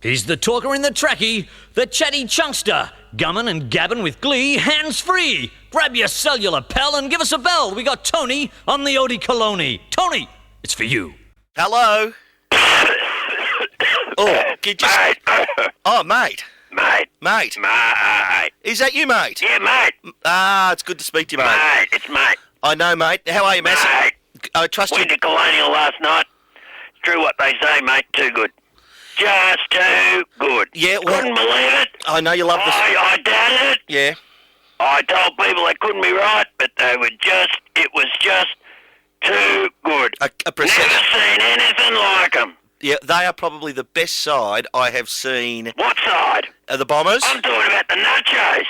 He's the talker in the trackie, the chatty chunkster, gumming and gabbing with glee, hands-free. Grab your cellular, pal, and give us a bell. We got Tony on the Odie Coloni. Tony, it's for you. Hello? Oh, you just... Mate. Oh, mate. Mate. Mate. Mate. Is that you, mate? Yeah, mate. Ah, it's good to speak to you, mate. Mate, it's mate. I know, mate. How are you, Massey? Mate. I trust you. Went to Colonial last night. It's true what they say, mate. Too good. Just too good. Yeah, well... Couldn't believe it. I know you love this. I doubted it. Yeah. I told people they couldn't be right, but it was just too good. A Never seen anything like them. Yeah, they are probably the best side I have seen. What side? The Bombers. I'm talking about the nachos.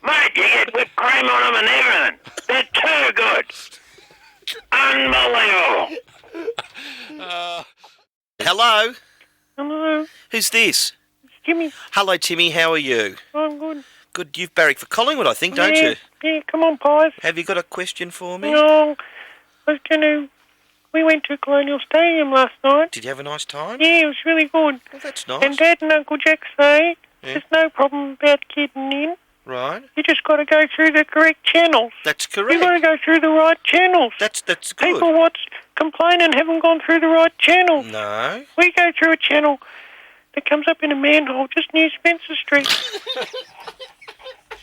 Mate, you get whipped cream on them and everything. They're too good. Unbelievable. Hello? Hello, Who's this? it's Jimmy. Hello, Timmy. How are you? I'm good. Good. You've barracked for Collingwood, I think, don't yeah, you? Yeah, come on, Pies. Have you got a question for me? No, I was we went to Colonial Stadium last night. Did you have a nice time? Yeah, it was really good. Well, that's nice. And Dad and Uncle Jack say Yeah. there's no problem about getting in. Right. You just got to go through the correct channels. That's You correct. got to go through the right channels. That's good. People what's complaining haven't gone through the right channel. No. We go through a channel that comes up in a manhole just near Spencer Street.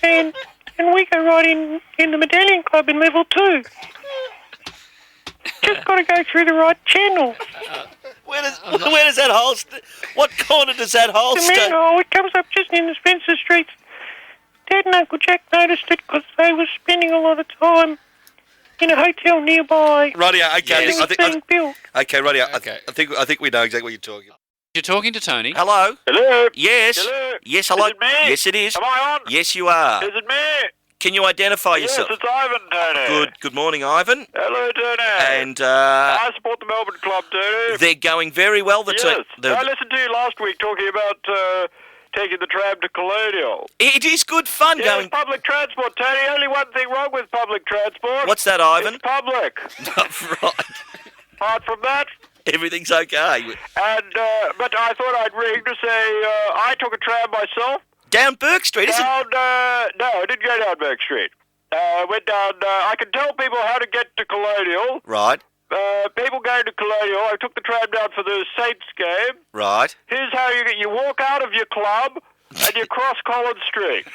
and we go right in the Medallion Club in level 2. Just got to go through the right channel. Where does that hole... What corner does that hole The stay? manhole, it comes up just in the Spencer Street. Dad and Uncle Jack noticed it because they were spending a lot of time in a hotel nearby. Rightio, okay. It was being built. Okay, rightio. Okay. I think we know exactly what you're talking about. You're talking to Tony. Hello? Hello? Yes. Hello? Yes, hello. Is it me? Yes, it is. Am I on? Yes, you are. Is it me? Can you identify yourself? Yes, it's Ivan, Tony. Good morning, Ivan. Hello, Tony. And I support the Melbourne club, Tony. they're going very well. Yes. I listened to you last week talking about taking the tram to Colonial. It is good fun Yes, going... public transport, Tony. Only one thing wrong with public transport. What's that, Ivan? It's public. Right. Apart from that... Everything's okay. And, but I thought I'd ring to say I took a tram myself. Down Burke Street, isn't it? Down, no, I didn't go down Burke Street. Went down, I can tell people how to get to Colonial. Right, People going to Colonial, I took the tram down for the Saints game. right. Here's how you walk out of your club and you cross Collins Street.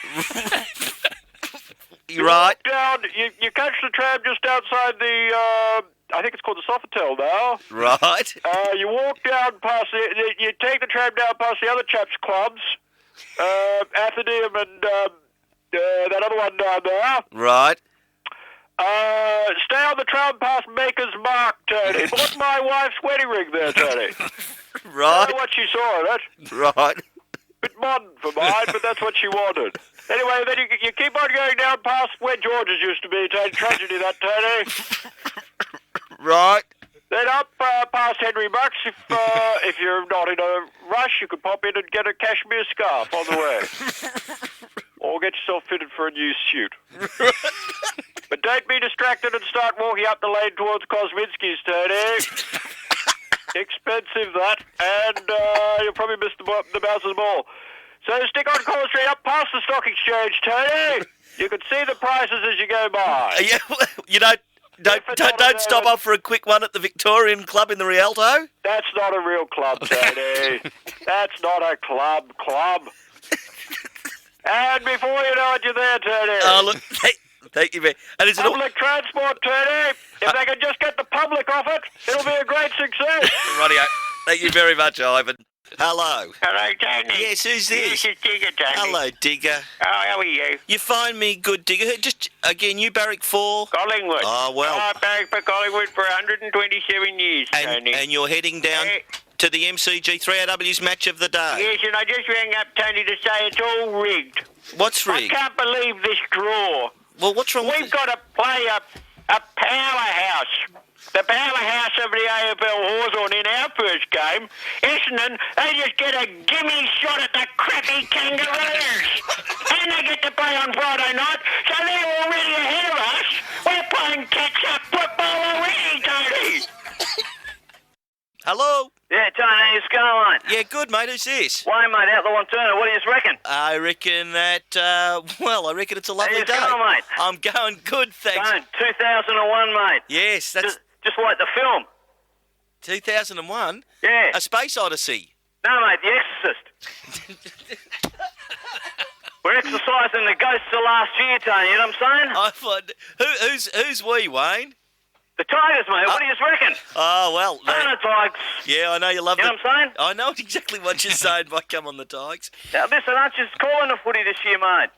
You're right. Walk down, you catch the tram just outside the, I think it's called the Sofitel now. Right. You walk down past you take the tram down past the other chaps' clubs, Athenaeum and that other one down there. Right. Stay on the tram past Maker's Mark, Tony. Bought my wife's wedding ring there, Tony. Right. I don't know what she saw in it. Right. Bit modern for mine, but that's what she wanted. Anyway, then you keep on going down past where George's used to be, Tony. Tragedy, that, Tony. Right. Then up past Henry Bucks. If you're not in a rush, you could pop in and get a cashmere scarf on the way. Or get yourself fitted for a new suit. But don't be distracted and start walking up the lane towards Kosminski's, Tony. Expensive, that. And you'll probably miss the Bouncers Ball. So stick on Collins Street up past the Stock Exchange, Tony. You can see the prices as you go by. Yeah, you don't stop off for a quick one at the Victorian Club in the Rialto? That's not a real club, Tony. That's not a club. And before you know it, you're there, Tony. Oh, look, thank you, man. And it's Public transport, Tony. If they can just get the public off it, it'll be a great success. Rightio. Thank you very much, Ivan. Hello. Hello, Tony. Yes, who's this? This is Digger, Tony. Hello, Digger. Oh, how are you? You find me good, Digger. Just, again, you barrack for... Collingwood. Oh, well. I barracked for Collingwood for 127 years, Tony. And you're heading down to the MCG 3AW's match of the day. Yes, and I just rang up, Tony, to say it's all rigged. What's rigged? I can't believe this draw. Well, what's wrong with We've got to play a powerhouse. The powerhouse of the AFL Hawthorn in our first game. Essendon, they just get a gimme shot at the crappy Kangaroos. And they get to play on Friday night, so they're already ahead of us. We're playing catch-up football already, Tony. Hello? Yeah, Tony, it's going, mate. Yeah, good, mate. Who's this? Wayne, mate, out the Lanterna. What do you reckon? I reckon that, I reckon it's a lovely How you day. going, mate? I'm going good, thanks. Going, 2001, mate. Yes, that's Just like the film. 2001. Yeah. A Space Odyssey. No, mate, The Exorcist. We're exercising the ghosts of last year, Tony, you know what I'm saying? I thought, who's we, Wayne? The Tigers, mate. What do you reckon? Oh, well. The Tigers. Yeah, I know you love You know what I'm saying? I know exactly what you're saying by come on the Tigers. Now, listen, aren't you calling the footy this year, mate?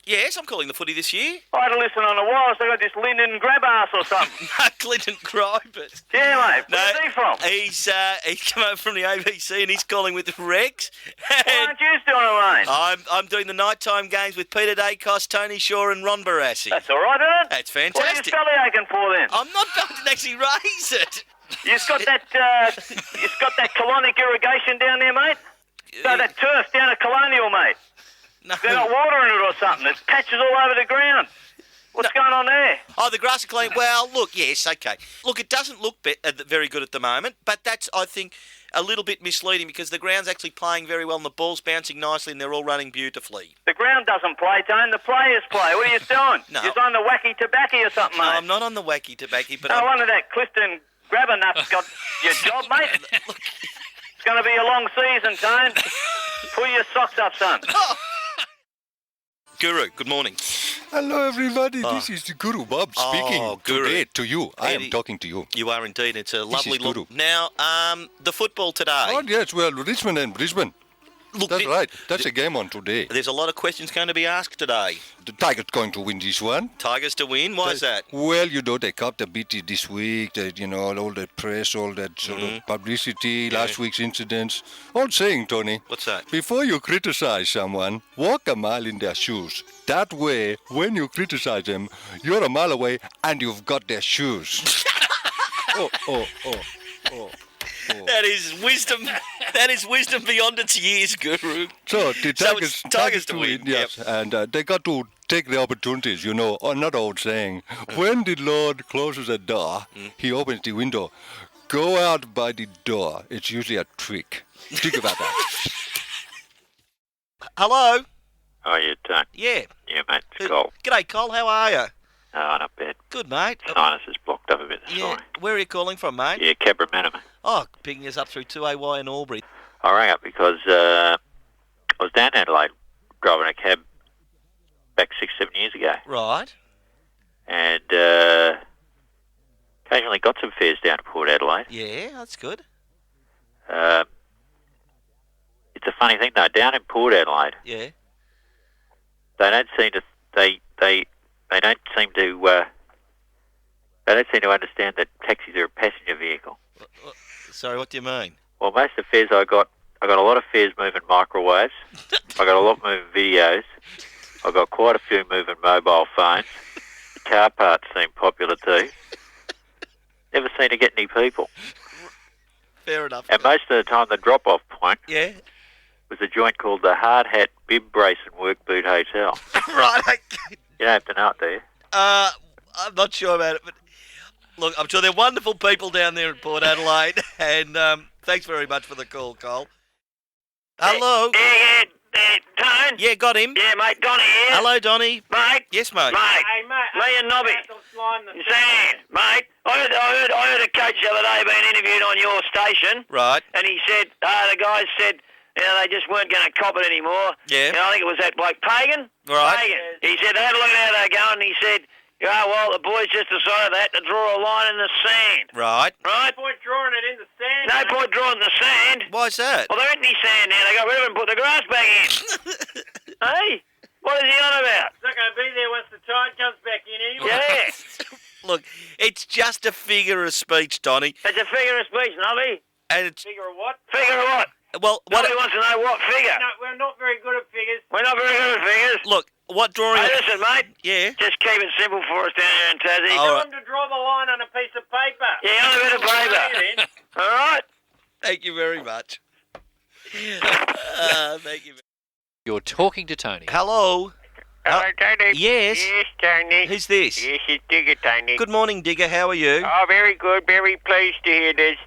Yes, I'm calling the footy this year. I had to listen on the wires. They got this Lyndon grab ass or something. Clinton Cribert. Yeah, mate. Where's he from? He's come over from the ABC and he's calling with Rex. Why aren't you doing it, mate? I'm doing the nighttime games with Peter Dacos, Tony Shaw and Ron Barassi. That's all right, isn't it? That's What are you fantastic. belly aching for then? I'm not going to actually raise it. You've got that colonic irrigation down there, mate? So that turf down at Colonial, mate. No. They got water in it or something. There's patches all over the ground. What's going on there? Oh, the grass is clean. Well, look, yes, okay. Look, it doesn't look very good at the moment, but that's, I think, a little bit misleading because the ground's actually playing very well and the ball's bouncing nicely and they're all running beautifully. The ground doesn't play, Tone. The players play. What are you doing? No. You're on the wacky tobacco or something, No, mate. I'm not on the wacky tobacco, but No wonder that Clifton grabber nut's got your job, mate. It's going to be a long season, Tone. Pull your socks up, son. Guru, good morning. Hello, everybody. This is the Guru Bob speaking Guru. today to you. I am Eddie. talking to you. You are indeed. It's a lovely is Guru. look. Now, the football today. Oh, yes, well, Richmond and Brisbane. Look, That's right. That's a game on today. There's a lot of questions going to be asked today. The Tigers going to win this one. Tigers to win. Why is that? Well, they copped a beat this week. All the press, all that sort of publicity, last week's incidents. Old saying, Tony. What's that? Before you criticize someone, walk a mile in their shoes. That way, when you criticize them, you're a mile away and you've got their shoes. Oh. That is wisdom. That is wisdom beyond its years, Guru. So the So it's Tigers to win, yes, and they got to take the opportunities. Another old saying: when the Lord closes a door, He opens the window. Go out by the door. It's usually a trick. Think about that. Hello. Oh, you don't. Yeah. Yeah, mate. It's Cole. G'day, Cole. How are you? Oh, not bad. Good, mate. Sinus is blocked up a bit this Yeah. morning. Where are you calling from, mate? Yeah, Cabramatta, mate. Oh, picking us up through 2AY in Albury. I rang up because I was down in Adelaide driving a cab back 6-7 years ago, Right. and occasionally got some fares down to Port Adelaide. Yeah, that's good. It's a funny thing though, down in Port Adelaide, Yeah. they don't seem to understand that taxis are a passenger vehicle. Sorry, what do you mean? Well, most of the fares I got a lot of fares moving microwaves. I got a lot moving videos. I got quite a few moving mobile phones. The car parts seem popular too. Never seem to get any people. Fair enough. And most of the time, the drop-off point Yeah. was a joint called the Hard Hat Bib Brace and Work Boot Hotel. Right. Okay. You don't have to know it, do you? I'm not sure about it, but look, I'm sure they're wonderful people down there in Port Adelaide, and thanks very much for the call, Cole. Hello. Yeah, Tone? Yeah, got him. Yeah, mate, Donnie here. Hello, Donnie. Mate. Yes, mate. Mate. Hey, mate. Me and Nobby. Sam, mate. I heard a coach the other day being interviewed on your station, Right. and he said, the guys said, they just weren't going to cop it anymore. Yeah. I think it was that bloke Pagan. Right. Pagan. He said they had a look at how they're going, and he said, well, the boys just decided they had to draw a line in the sand. Right. Right? No point drawing it in the sand. No point drawing the sand. Why's that? Well, there ain't any sand now. They got rid of it and put the grass back in. Hey? What is he on about? It's not going to be there once the tide comes back in anyway. Yeah. Look, it's just a figure of speach, Donnie, It's a figure of speech, Nobby. and it's Figure of what? Figure of what? well. What? Nobody wants to know what figure. No, we're not very good at figures. We're not very good at figures. Look, what drawing? Hey, listen, mate. Yeah. Just keep it simple for us down here in Tassie. All Tell right. them to draw the line on a piece of paper. Yeah, on a bit of paper. All right? Thank you very much. Thank you. You're talking to Tony. Hello. Hello, Tony. Yes. Yes, Tony. Who's this? Yes, it's Digger, Tony. Good morning, Digger. How are you? Oh, very good. Very pleased to hear this.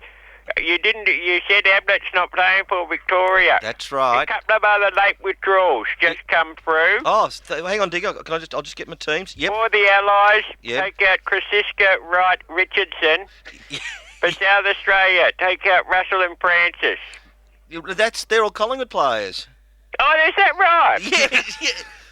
You didn't. You said Abbott's not playing for Victoria. That's A right. couple of other late withdrawals just come through. Oh, hang on, Digger. I'll just get my teams. Yep. For the Allies, Yep. take out Krasiska, Wright, Richardson. For South Australia, take out Russell and Francis. They're all Collingwood players. Oh, is that right? Yeah.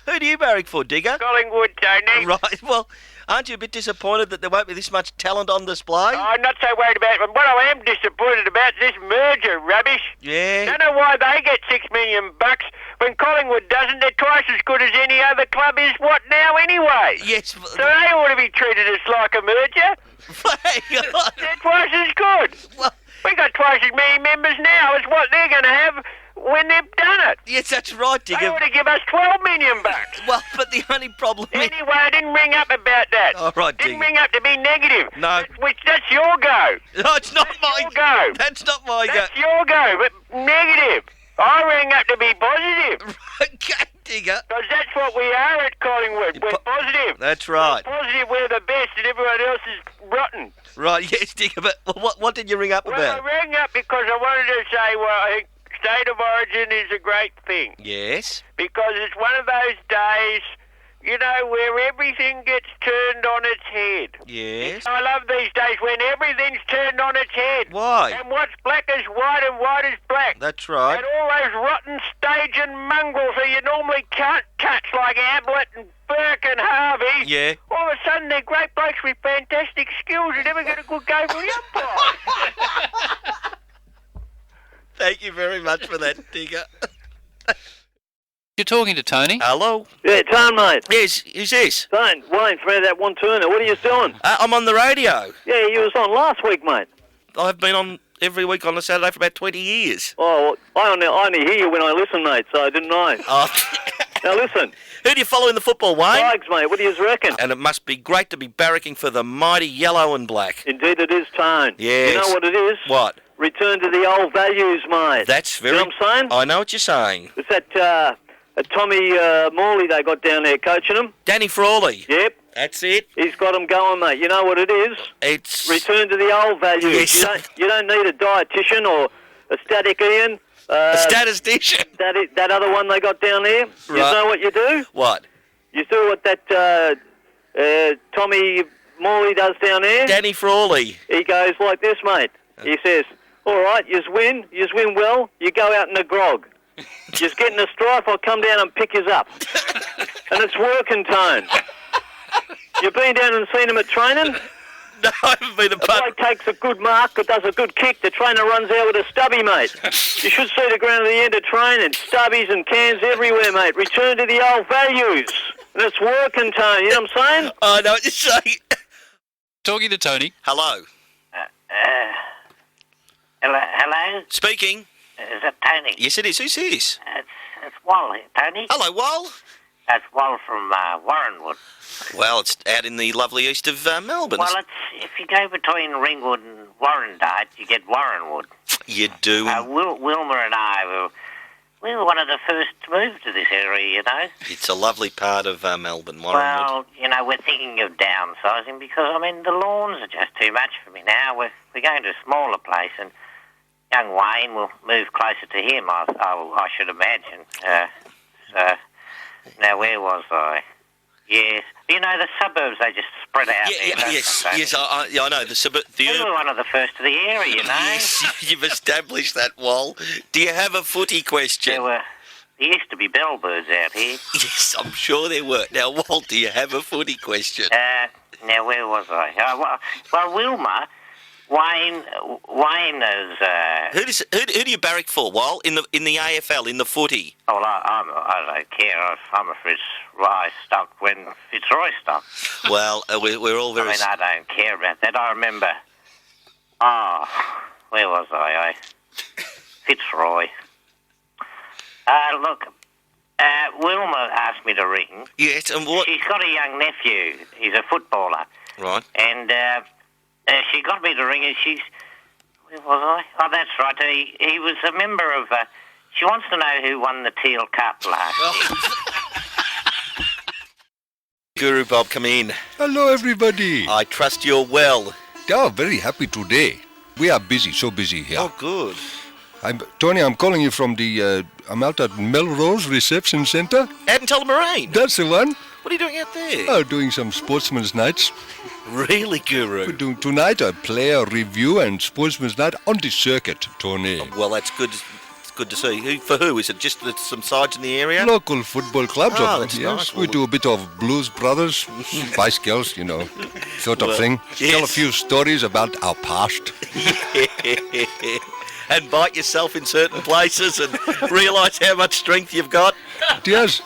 Who do you barrack for, Digger? Collingwood, Tony. Right. Well, aren't you a bit disappointed that there won't be this much talent on display? I'm not so worried about it. But what I am disappointed about is this merger rubbish. Yeah. Don't know why they get $6 million when Collingwood doesn't. They're twice as good as any other club is. What now, anyway? Yes. So they ought to be treated as like a merger. Hang on. They're twice as good. Well, We got twice as many members now as what they're going to have when they've done it. yes, that's right, They Digger. ought to give us $12 million. Well, but the only problem is... Anyway, I didn't ring up about that. All right, Didn't Digger. ring up to be negative. No. That's your go. No, it's not my your go. That's not my go. That's your go, but negative. I rang up to be positive. Okay, Digger. Because that's what we are at Collingwood. We're positive. That's right. We're positive we're the best and everyone else is rotten. Right, yes, Digger, but what did you ring up Well, about? I rang up because I wanted to say, well, I think state of origin is a great thing. Yes. Because it's one of those days, you know, where everything gets turned on its head. Yes. I love these days when everything's turned on its head. Why? And what's black is white and white is black. That's right. And all those rotten stage and mongrels who you normally can't touch, like Ablett and Burke and Harvey. Yeah. All of a sudden they're great blokes with fantastic skills who never get a good go for the umpire. Thank you very much for that, Digger. You're talking to Tony. Hello? Yeah, Tone, mate. Yes, who's this? Tone, Wayne from that one turner. What are you doing? I'm on the radio. Yeah, you was on last week, mate. I've been on every week on a Saturday for about 20 years. Oh, well, I only hear you when I listen, mate, so I didn't know. Oh. Now listen, Who do you follow in the football, Wayne? Tigers, mate, what do you reckon? And it must be great to be barracking for the mighty yellow and black. Indeed it is, Tone. Yes. You know what it is? What? Return to the old values, mate. That's very... You know what I'm saying? I know what you're saying. It's that Tommy Morley they got down there coaching them. Danny Frawley. Yep. That's it. He's got them going, mate. You know what it is? It's... Return to the old values. Yes. You don't need a dietitian or a statistician. a statistician. That other one they got down there. You Right. know what you do? What? You do what that Tommy Morley does down there. Danny Frawley. He goes like this, mate. He says, all right, yous win well, you go out in a grog. Yous get in a strife, I'll come down and pick yous up. And it's working, Tone. You've been down and seen him at training? No, I haven't been a The part... bloke takes a good mark, it does a good kick, the trainer runs out with a stubby, mate. You should see the ground at the end of training. Stubbies and cans everywhere, mate. Return to the old values. And it's working, Tone, you know what I'm saying? I know what you're saying. Talking to Tony. Hello. Hello? Speaking. Is that Tony? Yes, it is. Who's this? It's Wal here, Tony. Hello, Wal. That's Wal from Warrenwood. Well, it's out in the lovely east of Melbourne. Well, if you go between Ringwood and Warrandyte, you get Warrenwood. You do. Wilma and I we were one of the first to move to this area, you know. It's a lovely part of Melbourne, Warrenwood. Well, you know, we're thinking of downsizing because, I mean, the lawns are just too much for me now. We're going to a smaller place, and young Wayne will move closer to him, I should imagine. So, now, where was I? Yes. You know, the suburbs, they just spread out there. Yes, I know. We were one of the first to the area, you know. Yes, you've established that, Wal. Do you have a footy question? There used to be bellbirds out here. Yes, I'm sure there were. Now, Wal, do you have a footy question? Now, where was I? Well, Wilma, Wayne is... Who do you barrack for, Wal, in the AFL, in the footy? Oh, well, I don't care. I'm a Fitzroy stock when Fitzroy stock. Well, we're all very... I mean, I don't care about that. I remember... where was I? Fitzroy. Look, Wilma asked me to ring. Yes, and what... She's got a young nephew. He's a footballer. Right. And she got me to ring, and where was I? Oh, that's right. He was a member of... she wants to know who won the Teal Cup last year. Guru Bob, come in. Hello, everybody. I trust you're well. They are very happy today. We are busy, so busy here. Oh, good. Tony, I'm calling you from I'm out at Melrose Reception Centre. Out in Tullamarine? That's the one. What are you doing out there? Oh, doing some sportsman's nights. Really, Guru? We're doing tonight a player review and sportsman's night on the circuit, Tony. Well, that's good. It's good to see. For who? Is it just some sides in the area? Local football clubs. Oh, that's yes. nice. We do a bit of Blues Brothers, Spice Girls, sort of thing. yes. Tell a few stories about our past. And bite yourself in certain places and realise how much strength you've got. Yes,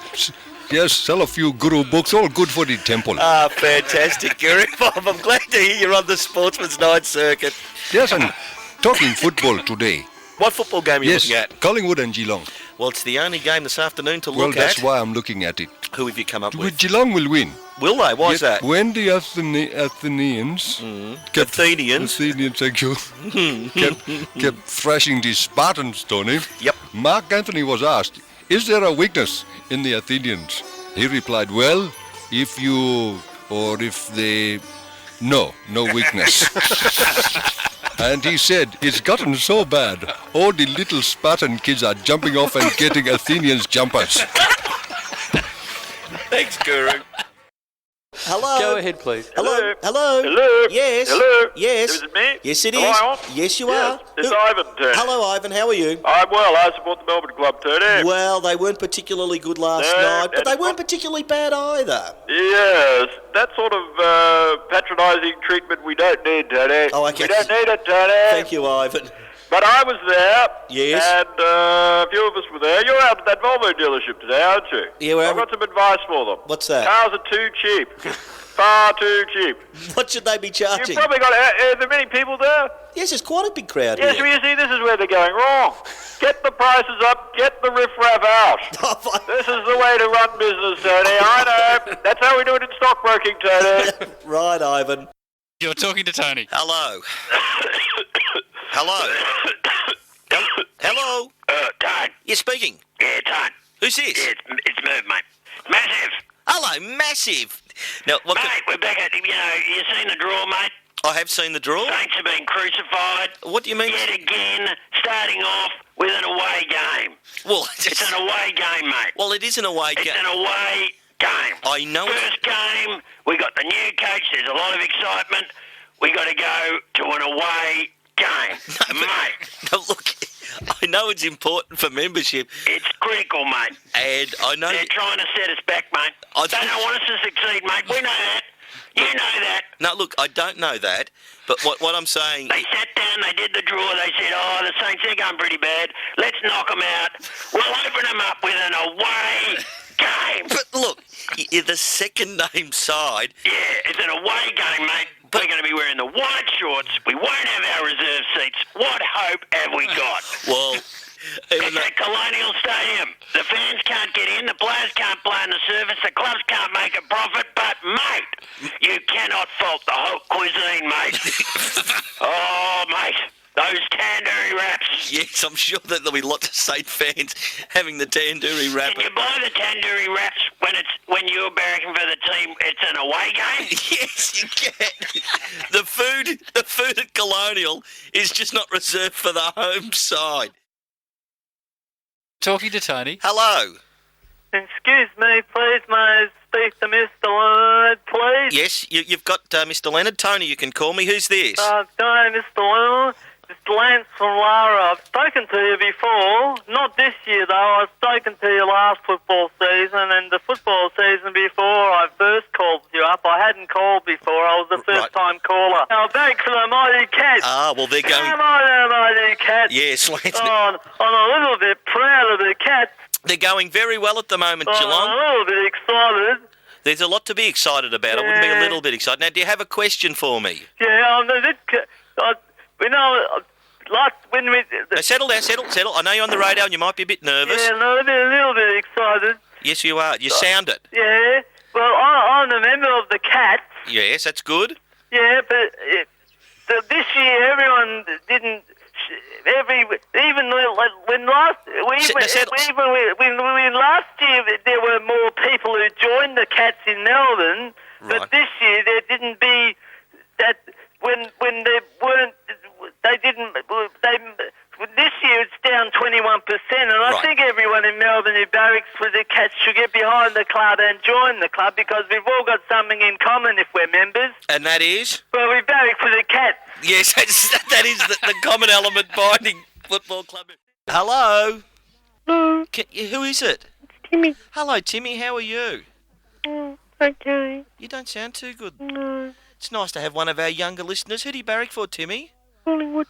sell a few guru books, all good for the temple. Ah, fantastic, Guru. Bob, I'm glad to hear you're on the Sportsman's Night circuit. Yes, and talking football today. What football game are you Yes, looking at? Collingwood and Geelong. Well, it's the only game this afternoon to Well, look that's at. why I'm looking at it. Who have you come up with? Geelong will win. Will they? Why is Yet that? When the Athenians, Athenians? thank you, kept thrashing the Spartans, Tony. Yep. Mark Anthony was asked, is there a weakness in the Athenians? He replied, well, no weakness. And he said, it's gotten so bad, all the little Spartan kids are jumping off and getting Athenians jumpers. Thanks, Guru. Hello. Go ahead, please. Hello. Hello. Hello. Yes. Hello. Yes. Is it me? Yes, it Am is. I on? Yes, you Yes, are. it's Who- Ivan. Hello, Ivan. How are you? I'm well. I support the Melbourne club, Tony. Well, they weren't particularly good last No, night, but they and- weren't particularly bad either. Yes, that sort of patronising treatment we don't need, Tony. Oh, okay. We don't need it, Tony. Thank you, Ivan. But I was there. Yes. And a few of us were there. You're out at that Volvo dealership today, aren't you? Yeah, we're I've got some advice for them. What's that? Cars are too cheap. Far too cheap. What should they be charging? You've probably got... Are there many people there? Yes, there's quite a big crowd Yes, here. well, you see, this is where they're going wrong. Get the prices up, get the riffraff out. This is the way to run business, Tony. I know. That's how we do it in stockbroking, Tony. Right, Ivan. You're talking to Tony. Hello. Hello. Hello. Todd. You're speaking. Yeah, Todd. Who's this? Yeah, it's Merv, mate. Massive. Hello, Massive. Now, what Mate, we're back at, you seen the draw, mate? I have seen the draw. Saints have been crucified. What do you mean? Yet again, starting off with an away game. Well, It's an away game, mate. well, it is an away It's game. an away game. I know. First game, we got the new coach. There's a lot of excitement. We got to go to an away game, mate. No, look, I know it's important for membership, It's critical, mate. and I know. They're trying to set us back, mate. I They don't want us to succeed, mate. We know that. You know that. No, look, I don't know that, but what I'm saying. They sat down, they did the draw, they said, oh, the Saints, they're going pretty bad. Let's knock them out. We'll open them up with an away game. But look, you're the second name side. Yeah, it's an away game, mate. We're going to be wearing the white shorts. We won't have our reserve seats. What hope have we got? Well, even It's though, at Colonial Stadium. The fans can't get in, the players can't play on the surface, the clubs can't make a profit, but, mate, you cannot fault the whole cuisine, mate. Oh, mate, those tandoori wraps. yes, I'm sure that there'll be lots of Saint fans having the tandoori wrap. Can you buy the tandoori wraps when you're barracking for the team? It's an away game. Yes, you can. The food at Colonial is just not reserved for the home side. Talking to Tony. Hello. Excuse me, please, may I speak to Mr. Leonard, please? Yes, you've got Mr. Leonard. Tony, you can call me. Who's this? Hi, Mr. Leonard. It's Lance from Lara. I've spoken to you before. Not this year, though. I've spoken to you last football season, and the football season before I first called you up. I hadn't called before. I was the first-time caller. Now, back for the Mighty Cats. Ah, well, they're going... Come on, the Mighty Cats. Yes, Lance. Oh, I'm a little bit proud of the Cats. They're going very well at the moment, I'm Geelong. a little bit excited. There's a lot to be excited about. I wouldn't be a little bit excited. Now, do you have a question for me? Yeah, I'm a bit... we know... Like when we... Now, settle down, settle. I know you're on the radio and you might be a bit nervous. Yeah, no, a little bit excited. Yes, you are. You sound it. Yeah. Well, I'm a member of the Cats. Yes, that's good. Yeah, but this year everyone didn't. Even when last year there were more people who joined the Cats in Melbourne, but Right. this year there didn't be that when they weren't. They they didn't. This year it's down 21%, and I Right. think everyone in Melbourne who barracks for the Cats should get behind the club and join the club because we've all got something in common if we're members. And that is? Well, we barrack for the Cats. Yes, that is the common element binding football club. Hello? Hello, Who is it? Timmy. Hello, Timmy. How are you? Okay. You don't sound too good. No. It's nice to have one of our younger listeners. Who do you barrack for, Timmy? Hollywood.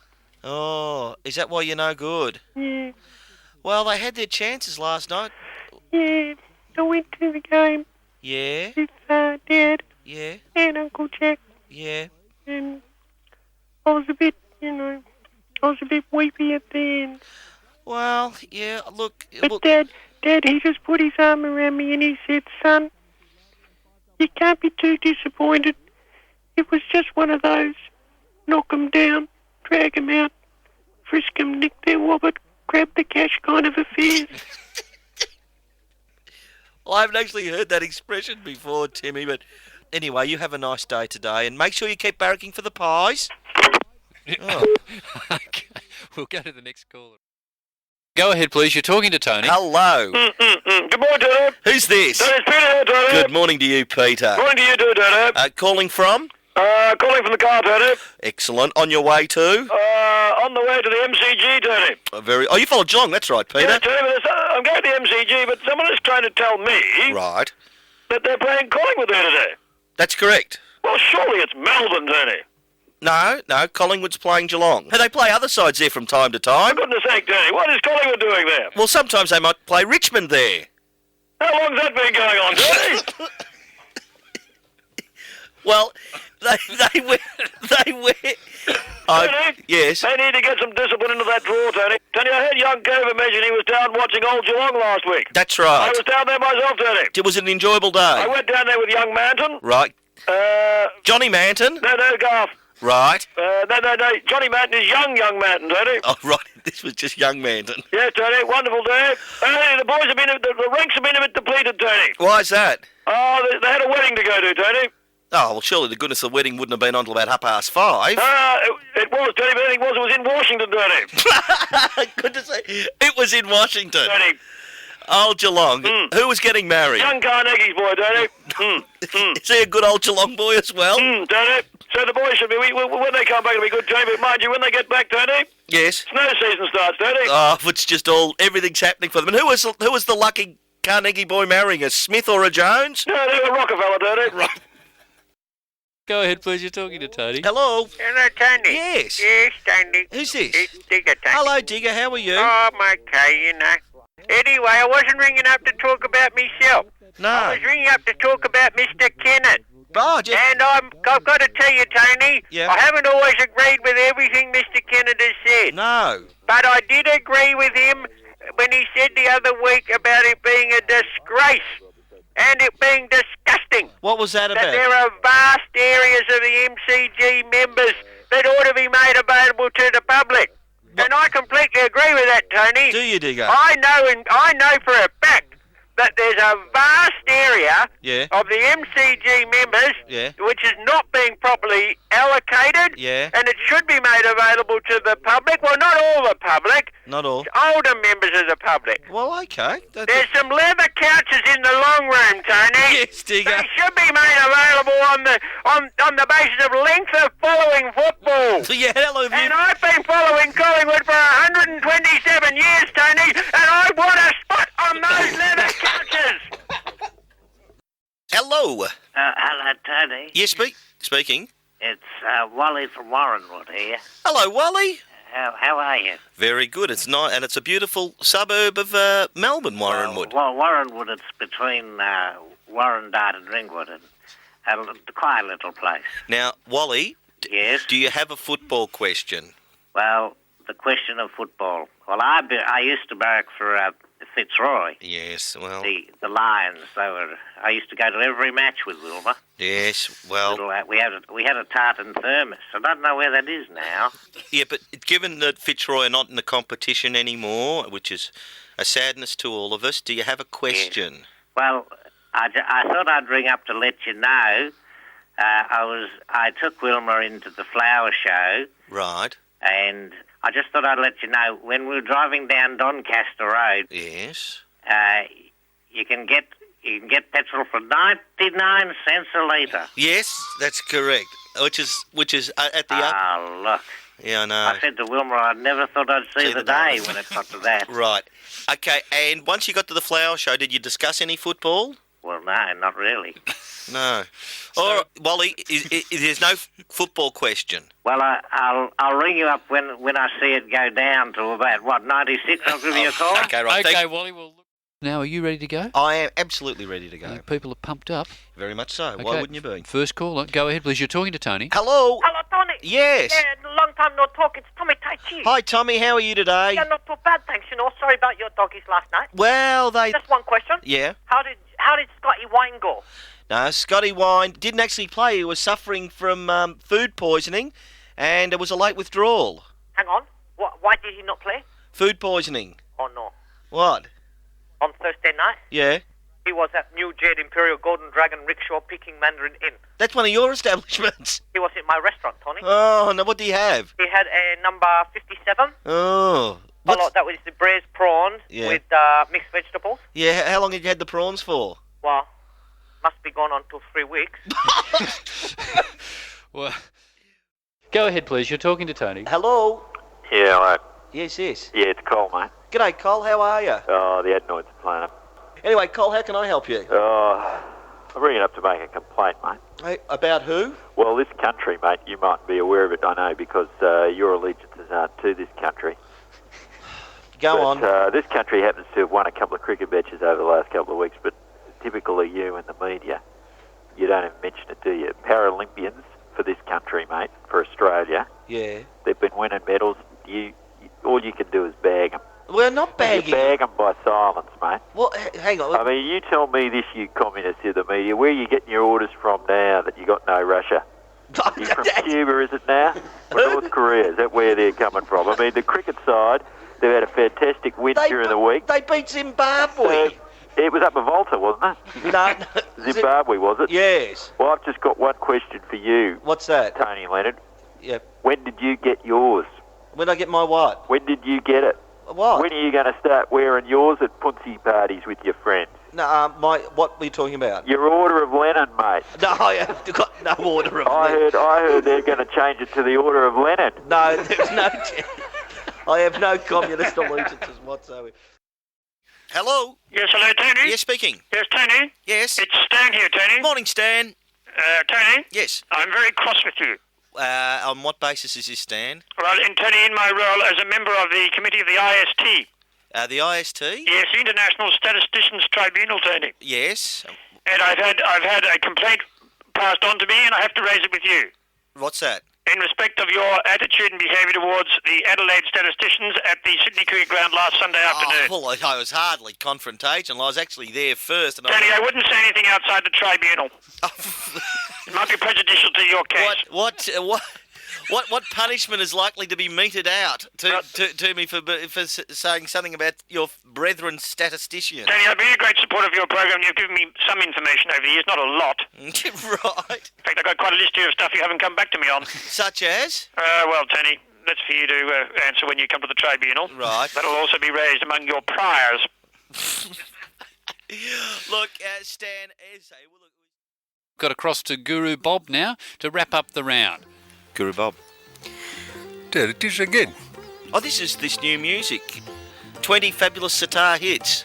Oh, is that why you're no good? Yeah. Well, they had their chances last night. Yeah. I went to the game Yeah, with Dad yeah, and Uncle Jack, yeah. and I was a bit, weepy at the end. Well, yeah, look... But Dad, he just put his arm around me and he said, "Son, you can't be too disappointed. It was just one of those knock 'em down, drag 'em out, frisk 'em, nick their wallet, grab the cash kind of affairs." Well, I haven't actually heard that expression before, Timmy, but anyway, you have a nice day today, and make sure you keep barracking for the pies. Oh. Okay, we'll go to the next caller. Go ahead, please. You're talking to Tony. Hello. Good morning, Tony. Who's this? Tony, it's Peter here, Tony. Good morning to you, Peter. Morning to you too, Tony. Calling from? Calling from the car, Tony. Excellent. On your way to? On the way to the MCG, Tony. Oh, you followed Geelong. That's right, Peter. Yeah, Tony, but I'm going to the MCG, but someone is trying to tell me Right. that they're playing Collingwood there today. That's correct. Well, surely it's Melbourne, Tony. No, Collingwood's playing Geelong. They play other sides there from time to time. For goodness sake, Tony, what is Collingwood doing there? Well, sometimes they might play Richmond there. How long's that been going on, Tony? Well, they wear... Tony? Yes. They need to get some discipline into that draw, Tony. Tony, I heard young Cover mention he was down watching old Geelong last week. That's I right. was down there myself, Tony. It was an enjoyable day. I went down there with young Manton. Right. Johnny Manton. No, Garth. Right. No. Johnny Manton is young Manton, Tony. Oh, right. This was just young Manton. Yeah, Tony, wonderful day. The boys have been, the ranks have been a bit depleted, Tony. Why is that? Oh, they had a wedding to go to, Tony. Oh, well, surely the goodness of the wedding wouldn't have been on till about 5:30. It was, Tony, but the thing was, it was in Washington, Tony. Good to say. It was in Washington. Tony. Old Geelong. Who was getting married? Young Carnegie's boy, Tony. Is he a good old Geelong boy as well? Tony. So the boys should be, when they come back, it'll be good, Tony, but mind you, when they get back, Tony, Yes. snow season starts, Tony. Oh, it's just everything's happening for them. And who was the lucky Carnegie boy marrying? A Smith or a Jones? No, they were Rockefeller, Tony. Right. Go ahead, please. You're talking to Tony. Hello. Hello, Tony. Yes. Yes, Tony. Who's this? It's Digger, Tony. Hello, Digger. How are you? Oh, I'm okay, you know. Anyway, I wasn't ringing up to talk about myself. I No. was ringing up to talk about Mr. Kennett. Oh, just... And I've got to tell you, Tony, Yeah. I haven't always agreed with everything Mr. Kennett has said. No. But I did agree with him when he said the other week about it being a disgrace and it being disgusting. What was that That about? there are vast areas of the MCG members that ought to be made available to the public. And I completely agree with that, Tony. Do you, Digger? I know for a fact that there's a vast area Yeah. of the MCG members Yeah. which is not being properly allocated, Yeah. and it should be made available to the public. Well, not all the public, Not all. older members of the public. Well, okay. There's some leather couches in the long room, Tony. Yes, Digger. They should be made available on the basis of length of following football. Yeah, how long have And you... I've been following Collingwood for 127 years, Tony, and I want a spot on those leather couches. Hello. Hello, Tony. Yes, speaking. It's Wally from Warrenwood here. Hello, Wally. How are you? Very good. It's nice, and it's a beautiful suburb of Melbourne, Warrenwood. Well, Warrenwood, it's between Warrandyte and Ringwood, and quite a little place. Now, Wally, Yes? do you have a football question? Well, the question of football. Well, I used to barrack for Fitzroy, Yes, well, the Lions. I used to go to every match with Wilma. yes, well, We had a tartan thermos. I don't know where that is now. yeah, but given that Fitzroy are not in the competition anymore, which is a sadness to all of us, do you have a question? Well, I thought I'd ring up to let you know. I took Wilma into the flower show, Right. And I just thought I'd let you know, when we were driving down Doncaster Road, Yes. you can get petrol for 99 cents a litre. Yes, that's correct. Which is at the up. Ah, look. Yeah, I know. I said to Wilma, I never thought I'd see the day when it got to that. Right. Okay, and once you got to the flower show, did you discuss any football? Well, no, not really. No. All right, Wally, there's no football question. Well, I'll ring you up when I see it go down to about, 96? I'll give you a call. Okay, right. Okay, Wally, we'll look. Now, are you ready to go? I am absolutely ready to go. People are pumped up. Very much so. Why Okay, wouldn't you be? First caller. Go ahead, please. You're talking to Tony. Hello. Hello, Tony. Yes. Yeah, long time no talk. It's Tommy Tai Chi. Hi, Tommy. How are you today? Yeah, not too bad, thanks. Sorry about your doggies last night. Well, Just one question. Yeah. How did Scotty Wine go? No, Scotty Wine didn't actually play. He was suffering from food poisoning, and it was a late withdrawal. Hang on. Why did he not play? Food poisoning. Oh, no. What? On Thursday night, Yeah. he was at New Jade Imperial Golden Dragon Rickshaw Peking Mandarin Inn. That's one of your establishments. He was in my restaurant, Tony. Oh, no, what do you have? He had a number 57. Oh. Followed that with the braised prawns Yeah. with mixed vegetables. Yeah, how long had you had the prawns for? Well, must be gone on to 3 weeks. Well, go ahead, please. You're talking to Tony. Hello? Yeah, right. Yes, yes. Yeah, it's Cole, mate. G'day, Cole. How are you? Oh, the adenoids are playing up. Anyway, Cole, how can I help you? I'm ringing up to make a complaint, mate. Hey, about who? Well, this country, mate, you might be aware of it, I know, because your allegiances are to this country. Go on. This country happens to have won a couple of cricket matches over the last couple of weeks, but typically you and the media, you don't even mention it, do you? Paralympians for this country, mate, for Australia, Yeah. they've been winning medals. All you can do is bag them. We're not bagging. You bag them by silence, mate. Well, hang on. I mean, you tell me this, you communists in the media, where are you getting your orders from now that you got no Russia? You from Cuba, is it now? Or North Korea? Is that where they're coming from? I mean, the cricket side, they've had a fantastic win during the week. They beat Zimbabwe. It was up at Volta, wasn't it? No. Zimbabwe, was it? Yes. Well, I've just got one question for you. What's that? Tony Leonard. Yep. When did you get yours? When I get my what? When did you get it? What? When are you going to start wearing yours at Punzi parties with your friends? No, what were you talking about? Your Order of Lenin, mate. No, I have got no Order of Lenin. I heard they're going to change it to the Order of Lenin. No, there's no... I have no communist allegiances whatsoever. Hello? Yes, hello, Tony? Yes, speaking. Yes, Tony? Yes? It's Stan here, Tony. Morning, Stan. Tony? Yes. I'm very cross with you. On what basis is this, Stan? Well, Tony, in my role as a member of the committee of the IST. The IST? Yes, the International Statisticians Tribunal, Tony. Yes. And I've had a complaint passed on to me, and I have to raise it with you. What's that? In respect of your attitude and behaviour towards the Adelaide statisticians at the Sydney Cricket Ground last Sunday afternoon. Oh, well, I was hardly confrontational. I was actually there first. And Tony, I wouldn't say anything outside the tribunal. It might be prejudicial to your case. What punishment is likely to be meted out to me for saying something about your brethren statisticians? Tony, I've been a great supporter of your program. You've given me some information over the years, not a lot. Right. In fact, I've got quite a list here of stuff you haven't come back to me on. Such as? Well, Tony, that's for you to answer when you come to the tribunal. Right. That'll also be raised among your priors. Look, Stan, Got across to Guru Bob now to wrap up the round. Guru Bob. There it is again. Oh, this is this new music. 20 fabulous sitar hits.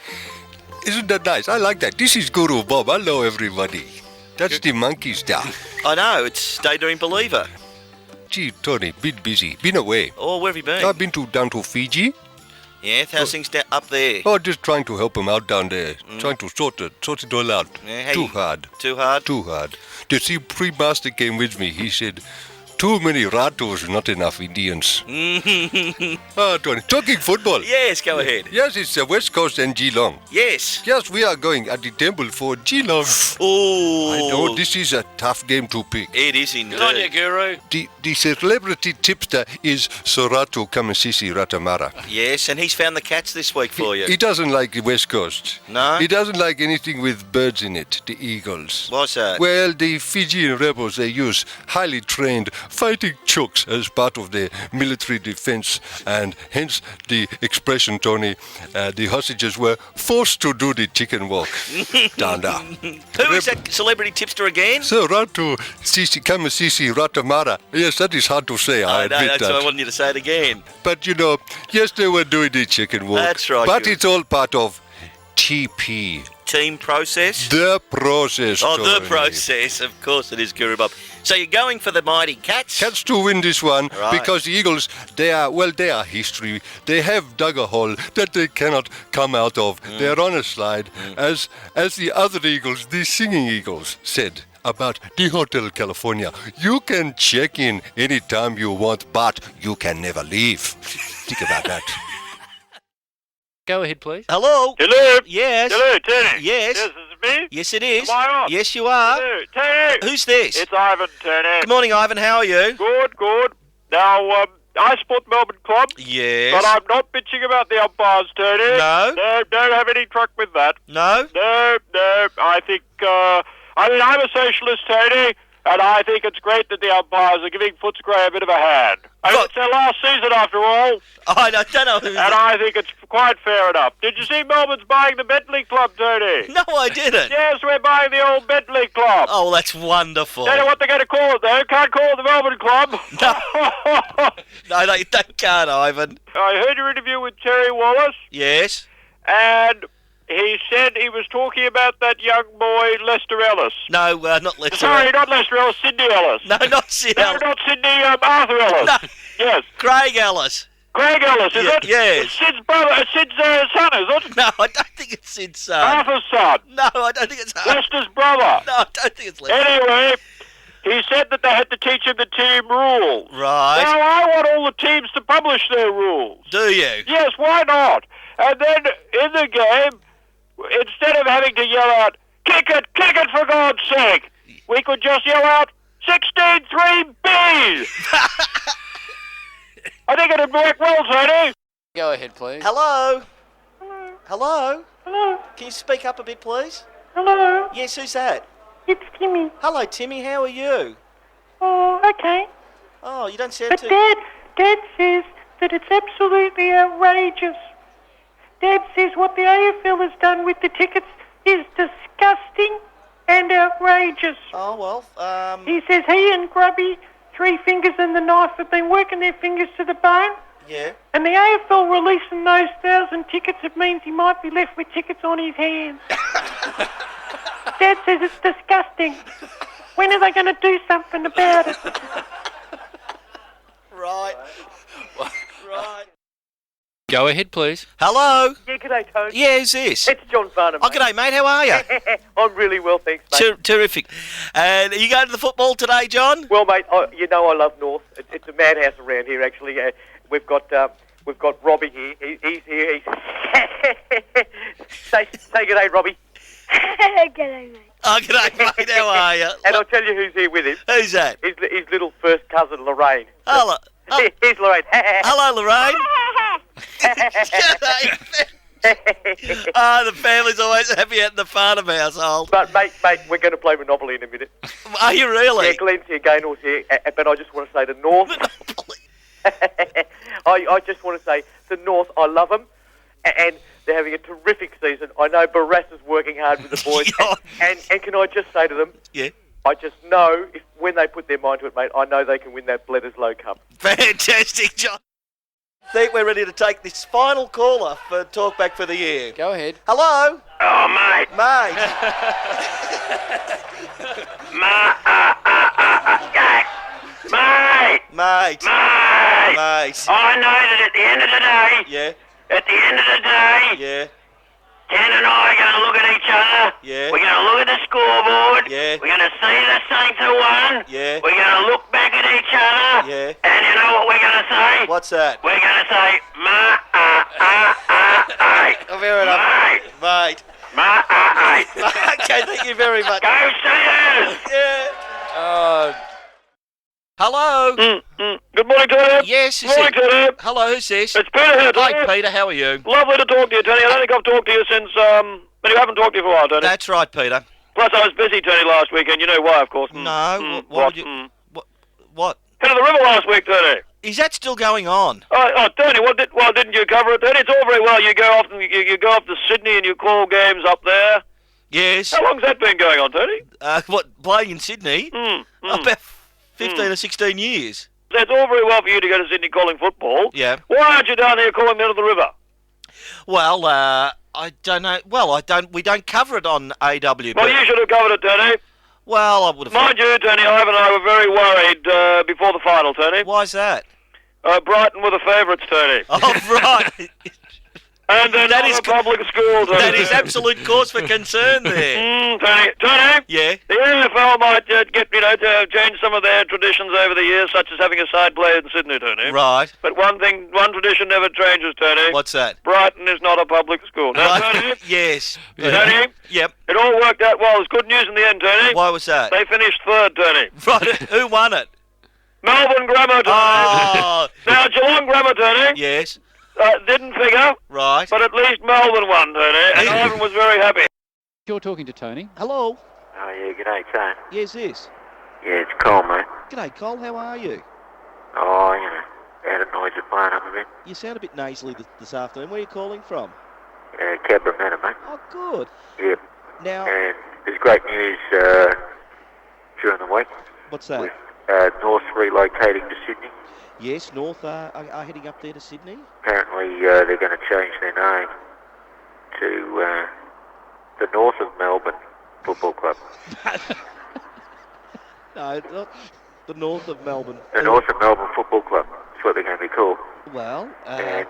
Isn't that nice? I like that. This is Guru Bob. Hello, everybody. That's the monkey star. I know, it's Daydream Believer. Gee, Tony, bit busy. Been away. Oh, where have you been? I've been down to Fiji. Yeah, how's things up there? Oh, just trying to help him out down there. Trying to sort it all out. Yeah, Too hard. Too hard? Too hard. The pre-master came with me. He said, too many Ratos, not enough Indians. Tony, talking football. Yes, go ahead. Yes, it's the West Coast and Geelong. Yes. Yes, we are going at the temple for Geelong. Oh. I know, this is a tough game to pick. It is indeed. Good on you, Guru. The celebrity tipster is Sorato Kamasisi Ratamara. Yes, and he's found the cats this week for you. He doesn't like the West Coast. No? He doesn't like anything with birds in it, the eagles. What's that? Well, the Fijian rebels, they use highly trained fighting chooks as part of the military defense, and hence the expression, Tony, the hostages were forced to do the chicken walk. Down, down. Who is that celebrity tipster again? So, Ratu Sisi Kamasisi Ratamara. Yes, that is hard to say, I admit that's that. why I wanted you to say it again. But, you know, yes, they were doing the chicken walk. That's right. But it's all part of TP. Team process? The process, Oh, the Tony. process. Of course it is, Guru Bob. So you're going for the mighty Cats? Cats to win this one Right. because the Eagles, they are history. They have dug a hole that they cannot come out of. They are on a slide. As the other Eagles, the singing Eagles, said about the Hotel California. You can check in anytime you want, but you can never leave. Think about that. Go ahead, please. Hello? Hello? Yes? Hello, Tony. Yes? Yes, this is me? Yes, it is. Am I on? Yes, you are. Hello, Tony. Who's this? It's Ivan, Tony. Good morning, Ivan. How are you? Good, good. Now, I support the Melbourne Club, Yes. but I'm not bitching about the umpires, Tony. No? No, don't have any truck with that. No? No, I think, I'm a socialist, Tony, and I think it's great that the umpires are giving Footscray a bit of a hand. I mean, Look- it's their last season after all, I don't know who... and I think it's quite fair enough. Did you see Melbourne's buying the Bentley Club, Tony? No, I didn't. Yes, we're buying the old Bentley Club. Oh, well, that's wonderful. Don't know what they're going to call it, though. Can't call it the Melbourne Club. No, they can't, Ivan. I heard your interview with Terry Wallace, Yes? and he said he was talking about that young boy, Lester Ellis. No, not Lester. Sorry, not Lester Ellis, Sydney Ellis. No, not Sid No, Ellis. not Sydney, Arthur Ellis. No. Yes. Craig Ellis. Craig Ellis, is it? Yes. It's Sid's brother, Sid's son, is it? No, I don't think it's Sid's son. Arthur's son. No, I don't think it's... Lester's brother. No, I don't think it's Lester. Anyway, he said that they had to teach him the team rules. Right. Now, I want all the teams to publish their rules. Do you? Yes, why not? And then, in the game, instead of having to yell out, kick it for God's sake, we could just yell out, 16-3-B! I think it'd work well, Tony. Go ahead, please. Hello? Hello. Hello? Hello. Can you speak up a bit, please? Hello. Yes, who's that? It's Timmy. Hello, Timmy. How are you? Oh, okay. Oh, you don't sound But too... Dad says that it's absolutely outrageous. Dad says what the AFL has done with the tickets is disgusting and outrageous. Oh, well, He says he and Grubby, Three Fingers and the Knife, have been working their fingers to the bone. yeah. And the AFL releasing those 1,000 tickets, it means he might be left with tickets on his hands. Dad says it's disgusting. When are they going to do something about it? Right. Right. Go ahead, please. Hello? Yeah, g'day, Tony. Yeah, who's this? It's John Farnham. Oh, g'day, mate. How are you? I'm really well, thanks, mate. Terrific. And are you going to the football today, John? Well, mate, you know I love North. It's a madhouse around here, actually. We've got Robbie here. He's here. Say g'day, Robbie. G'day, mate. Oh, g'day, mate. How are you? And I'll tell you who's here with him. Who's that? His little first cousin, Lorraine. Hello. Oh, Here's Lorraine. hello, Lorraine. The family's always happy at the Farnham household. But, mate, we're going to play Monopoly in a minute. Are you really? Yeah, Glenn's here, Gaynor's here. But I just want to say to North... I just want to say to North, I love them. And they're having a terrific season. I know Barras is working hard with the boys. and can I just say to them... Yeah. I just know, when they put their mind to it, mate, I know they can win that Bledisloe Cup. Fantastic, John. I think we're ready to take this final caller for Talkback for the year. Go ahead. Hello? Oh, mate. Mate. Mate. Mate. Mate. Mate. I know that at the end of the day, Yeah. Ken and I are going to look at each other. Yeah. We're going to look at the scoreboard. Yeah. We're going to see the Saints have won. Yeah. We're going to look back at each other. Yeah. And you know what we're going to say? What's that? We're going to say, Oh, fair enough. mate. Mate. Okay, thank you very much. Go Steelers! Yeah. Hello? Good morning, Tony. Yes, Good morning, Tony. Hello, who's this? It's Peter here, Tony. Hi, Peter, how are you? Lovely to talk to you, Tony. I don't think I've talked to you since, but you haven't talked to you for a while, Tony. That's right, Peter. Plus, I was busy, Tony, last weekend. You know why, of course. No, what would you... What? Head of the river last week, Tony. Is that still going on? Tony, didn't you cover it, Tony? It's all very well. You go off you go up to Sydney and you call games up there. Yes. How long's that been going on, Tony? Playing in Sydney? About 15 or 16 years. It's all very well for you to go to Sydney calling football. Yeah. Why aren't you down here calling Head of the River? Well, I don't know. Well, we don't cover it on AW. Well, you should have covered it, Tony. Well, I would have. Mind you, Tony, Ivan and I were very worried before the final, Tony. Why's that? Brighton were the favourites, Tony. Oh, right. And they're not a public school, Tony. That is absolute cause for concern there. Tony? Yeah? The NFL might to change some of their traditions over the years, such as having a side play in Sydney, Tony. Right. But one tradition never changes, Tony. What's that? Brighton is not a public school. Now, Right. Tony? Yes. Tony? Yep. It all worked out well. It's good news in the end, Tony. Why was that? They finished third, Tony. Right. Who won it? Melbourne Grammar, Tony. Oh. Now, Geelong Grammar, Tony. Yes. Didn't figure. Right. But at least Melbourne won, Tony. And Ivan was very happy. You're talking to Tony. Hello. Oh, yeah, g'day, Tone. Yes, yes. Yeah, it's Cole, mate. G'day, Cole. How are you? Oh, out of noise at playing up a bit. You sound a bit nasally this afternoon. Where are you calling from? Cabramatta, mate. Oh, good. Yep. Now, And there's great news during the week. what's that? With North relocating to Sydney. Yes, North are heading up there to Sydney. Apparently, they're going to change their name to the North of Melbourne Football Club. No, not the North of Melbourne. The North of Melbourne Football Club. That's what they're going to be called. Well, And I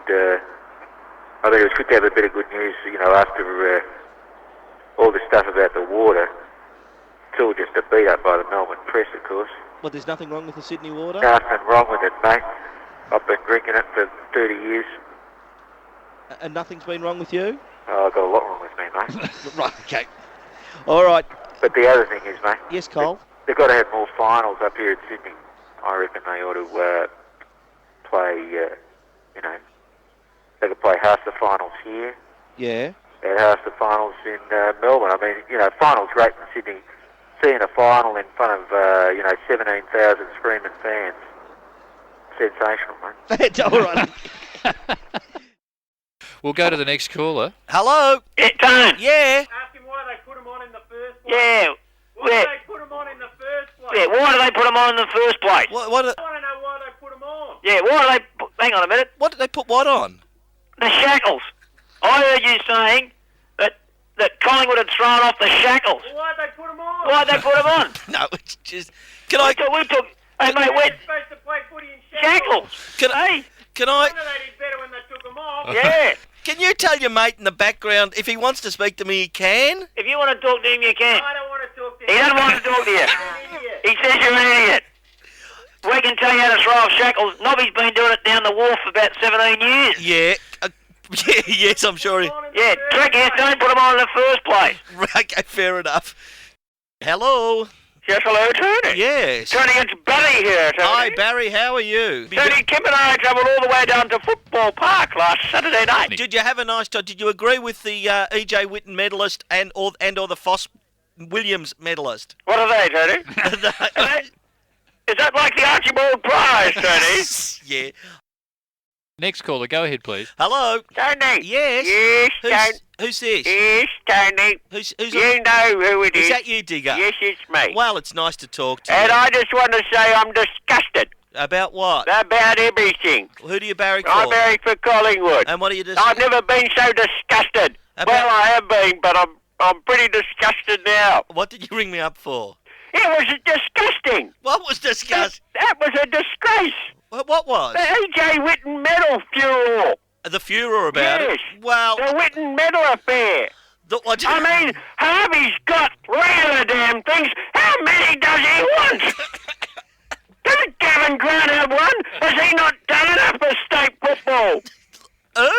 think it was good to have a bit of good news, after all this stuff about the water. It's all just a beat up by the Melbourne press, of course. well, there's nothing wrong with the Sydney water? Nothing wrong with it, mate. I've been drinking it for 30 years. And nothing's been wrong with you? Oh, I've got a lot wrong with me, mate. Right, okay. All right. But the other thing is, mate. Yes, Cole? They've got to have more finals up here in Sydney. I reckon they ought to play, they could play half the finals here Yeah. and half the finals in Melbourne. I mean, finals great in Sydney. Seeing a final in front of, 17,000 screaming fans. Sensational, mate. All right. We'll go to the next caller. Hello? Yeah, Tone. Yeah? Ask him why they put him on in the first place. Yeah. Why did they put him on in the first place? Yeah, why do they put them on in the first place? What, I want to know why they put him on. Yeah, why do they... Hang on a minute. what did they put what on? The shackles. I heard you saying that Collingwood had thrown off the shackles. Well, why'd they put him on? Why'd they put them on? No, it's just... Can I... We took... Hey, mate, we're... supposed to play footy in shackles. Shackles. Can I... Hey. Can I... They did better when they took them off. Yeah. Can you tell your mate in the background if he wants to speak to me, he can? If you want to talk to him, you can. I don't want to talk to He him. doesn't want to talk to you. He's an idiot. He says you're an idiot. We can tell you how to throw off shackles. Nobby's been doing it down the wharf for about 17 years. Yeah. Yeah, yes, I'm sure. Yeah, trick is don't put them on in the first place. Okay, fair enough. Hello? Yes, hello, Tony. Yes. Tony, it's Barry here, Tony. Hi, Barry, how are you? Tony, Kim and I travelled all the way down to Football Park last Saturday night. Did you have a nice time? Did you agree with the E.J. Whitten medalist and or the Foss Williams medalist? What are they, Tony? Is that like the Archibald Prize, Tony? Yeah. Next caller, go ahead, please. Hello. Tony. Yes. Yes, Tony. Who's this? Yes, Tony. Who's you know who it is. Is that you, Digger? Yes, it's me. Well, it's nice to talk to you. And I just want to say I'm disgusted. About what? About everything. Who do you barrack for? I barrack for Collingwood. And what are you I've never been so disgusted. Well, I have been, but I'm pretty disgusted now. What did you ring me up for? It was disgusting. What was disgusting? That was a disgrace. What was? The E.J. Whitten medal furor. The furor about yes. it? Well... The Whitten medal affair. I mean, Harvey's got regular damn things. How many does he want? Doesn't Gavin Grant have one? Has he not done enough for state football? Who?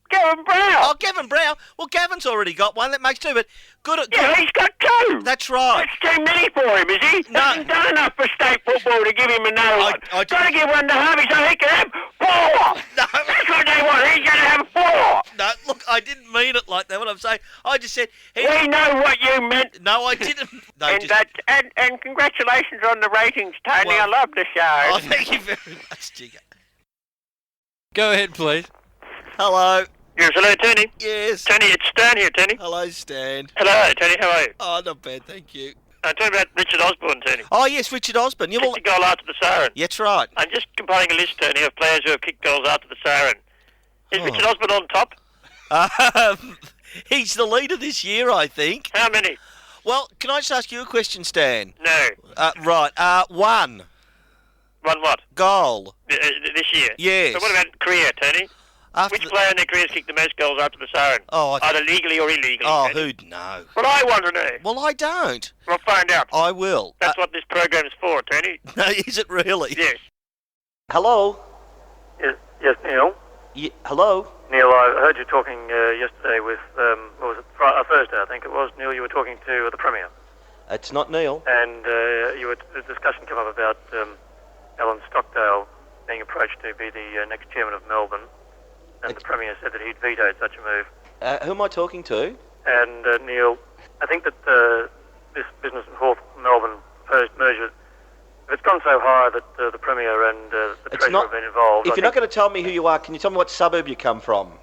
Gavin Brown. Oh, Gavin Brown. Well, Gavin's already got one. That makes two, but good. Yeah, he's got two. That's right. That's too many for him, is he? No. Hasn't done enough for state football to give him another one. Got to give one to Harvey so he can have four. No. That's what they want. He's going to have four. No, look, I didn't mean mean it like that. What I'm saying, I just said. We know what you meant. No, I didn't. No, And, just, and congratulations on the ratings, Tony. Well- I love the show. oh, thank you very much, Jigger. Go ahead, please. Hello. Yes, hello, Tony. Yes. Tony, it's Stan here, Tony. Hello, Stan. Hello, Tony. How are you? Oh, not bad, thank you. I'm talking about Richard Osborne, Tony. Oh, yes, Richard Osborne. You Kicked a goal after the siren. Yeah, that's right. I'm just compiling a list, Tony, of players who have kicked goals after the siren. Is Oh. Richard Osborne on top? He's the leader this year, I think. How many? Well, can I just ask you a question, Stan? No. Right. One One what? goal. This year? Yes. So what about career, Tony? After Which the- player in their career has kicked the most goals after the siren? Oh, Either legally or illegally. oh, Tony? who'd know? Well, I want to know. Well, I don't. We'll find out. I will. That's what this program is for, Tony. No, is it really? Yes. Hello? Yes, Neil. Hello? Neil, I heard you talking yesterday with, what was it, Thursday, I think it was. Neil, you were talking to the Premier. It's not Neil. And the discussion came up about Alan Stockdale being approached to be the next chairman of Melbourne. And the Premier said that he'd vetoed such a move. Who am I talking to? And, Neil, I think that this business of Hawthorne-Melbourne proposed merger, if it's gone so high that the Premier and the Treasurer have been involved... If you're not going to tell me who you are, can you tell me what suburb you come from?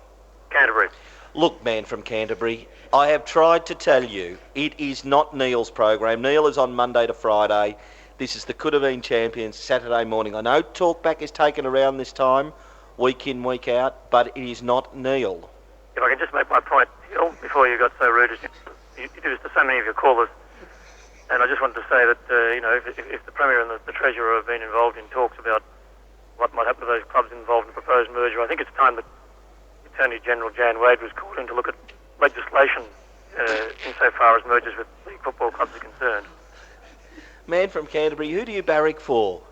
Canterbury. Look, man from Canterbury, I have tried to tell you, it is not Neil's program. Neil is on Monday to Friday. This is the Coodabeen Champions Saturday morning. I know Talkback is taken around this time, week in, week out, but it is not Neil. If I can just make my point, Neil, before you got so rude as you do this to so many of your callers, and I just wanted to say that, if the Premier and the Treasurer have been involved in talks about what might happen to those clubs involved in the proposed merger, I think it's time that Attorney General Jan Wade was called in to look at legislation insofar as mergers with league football clubs are concerned. Man from Canterbury, who do you barrack for?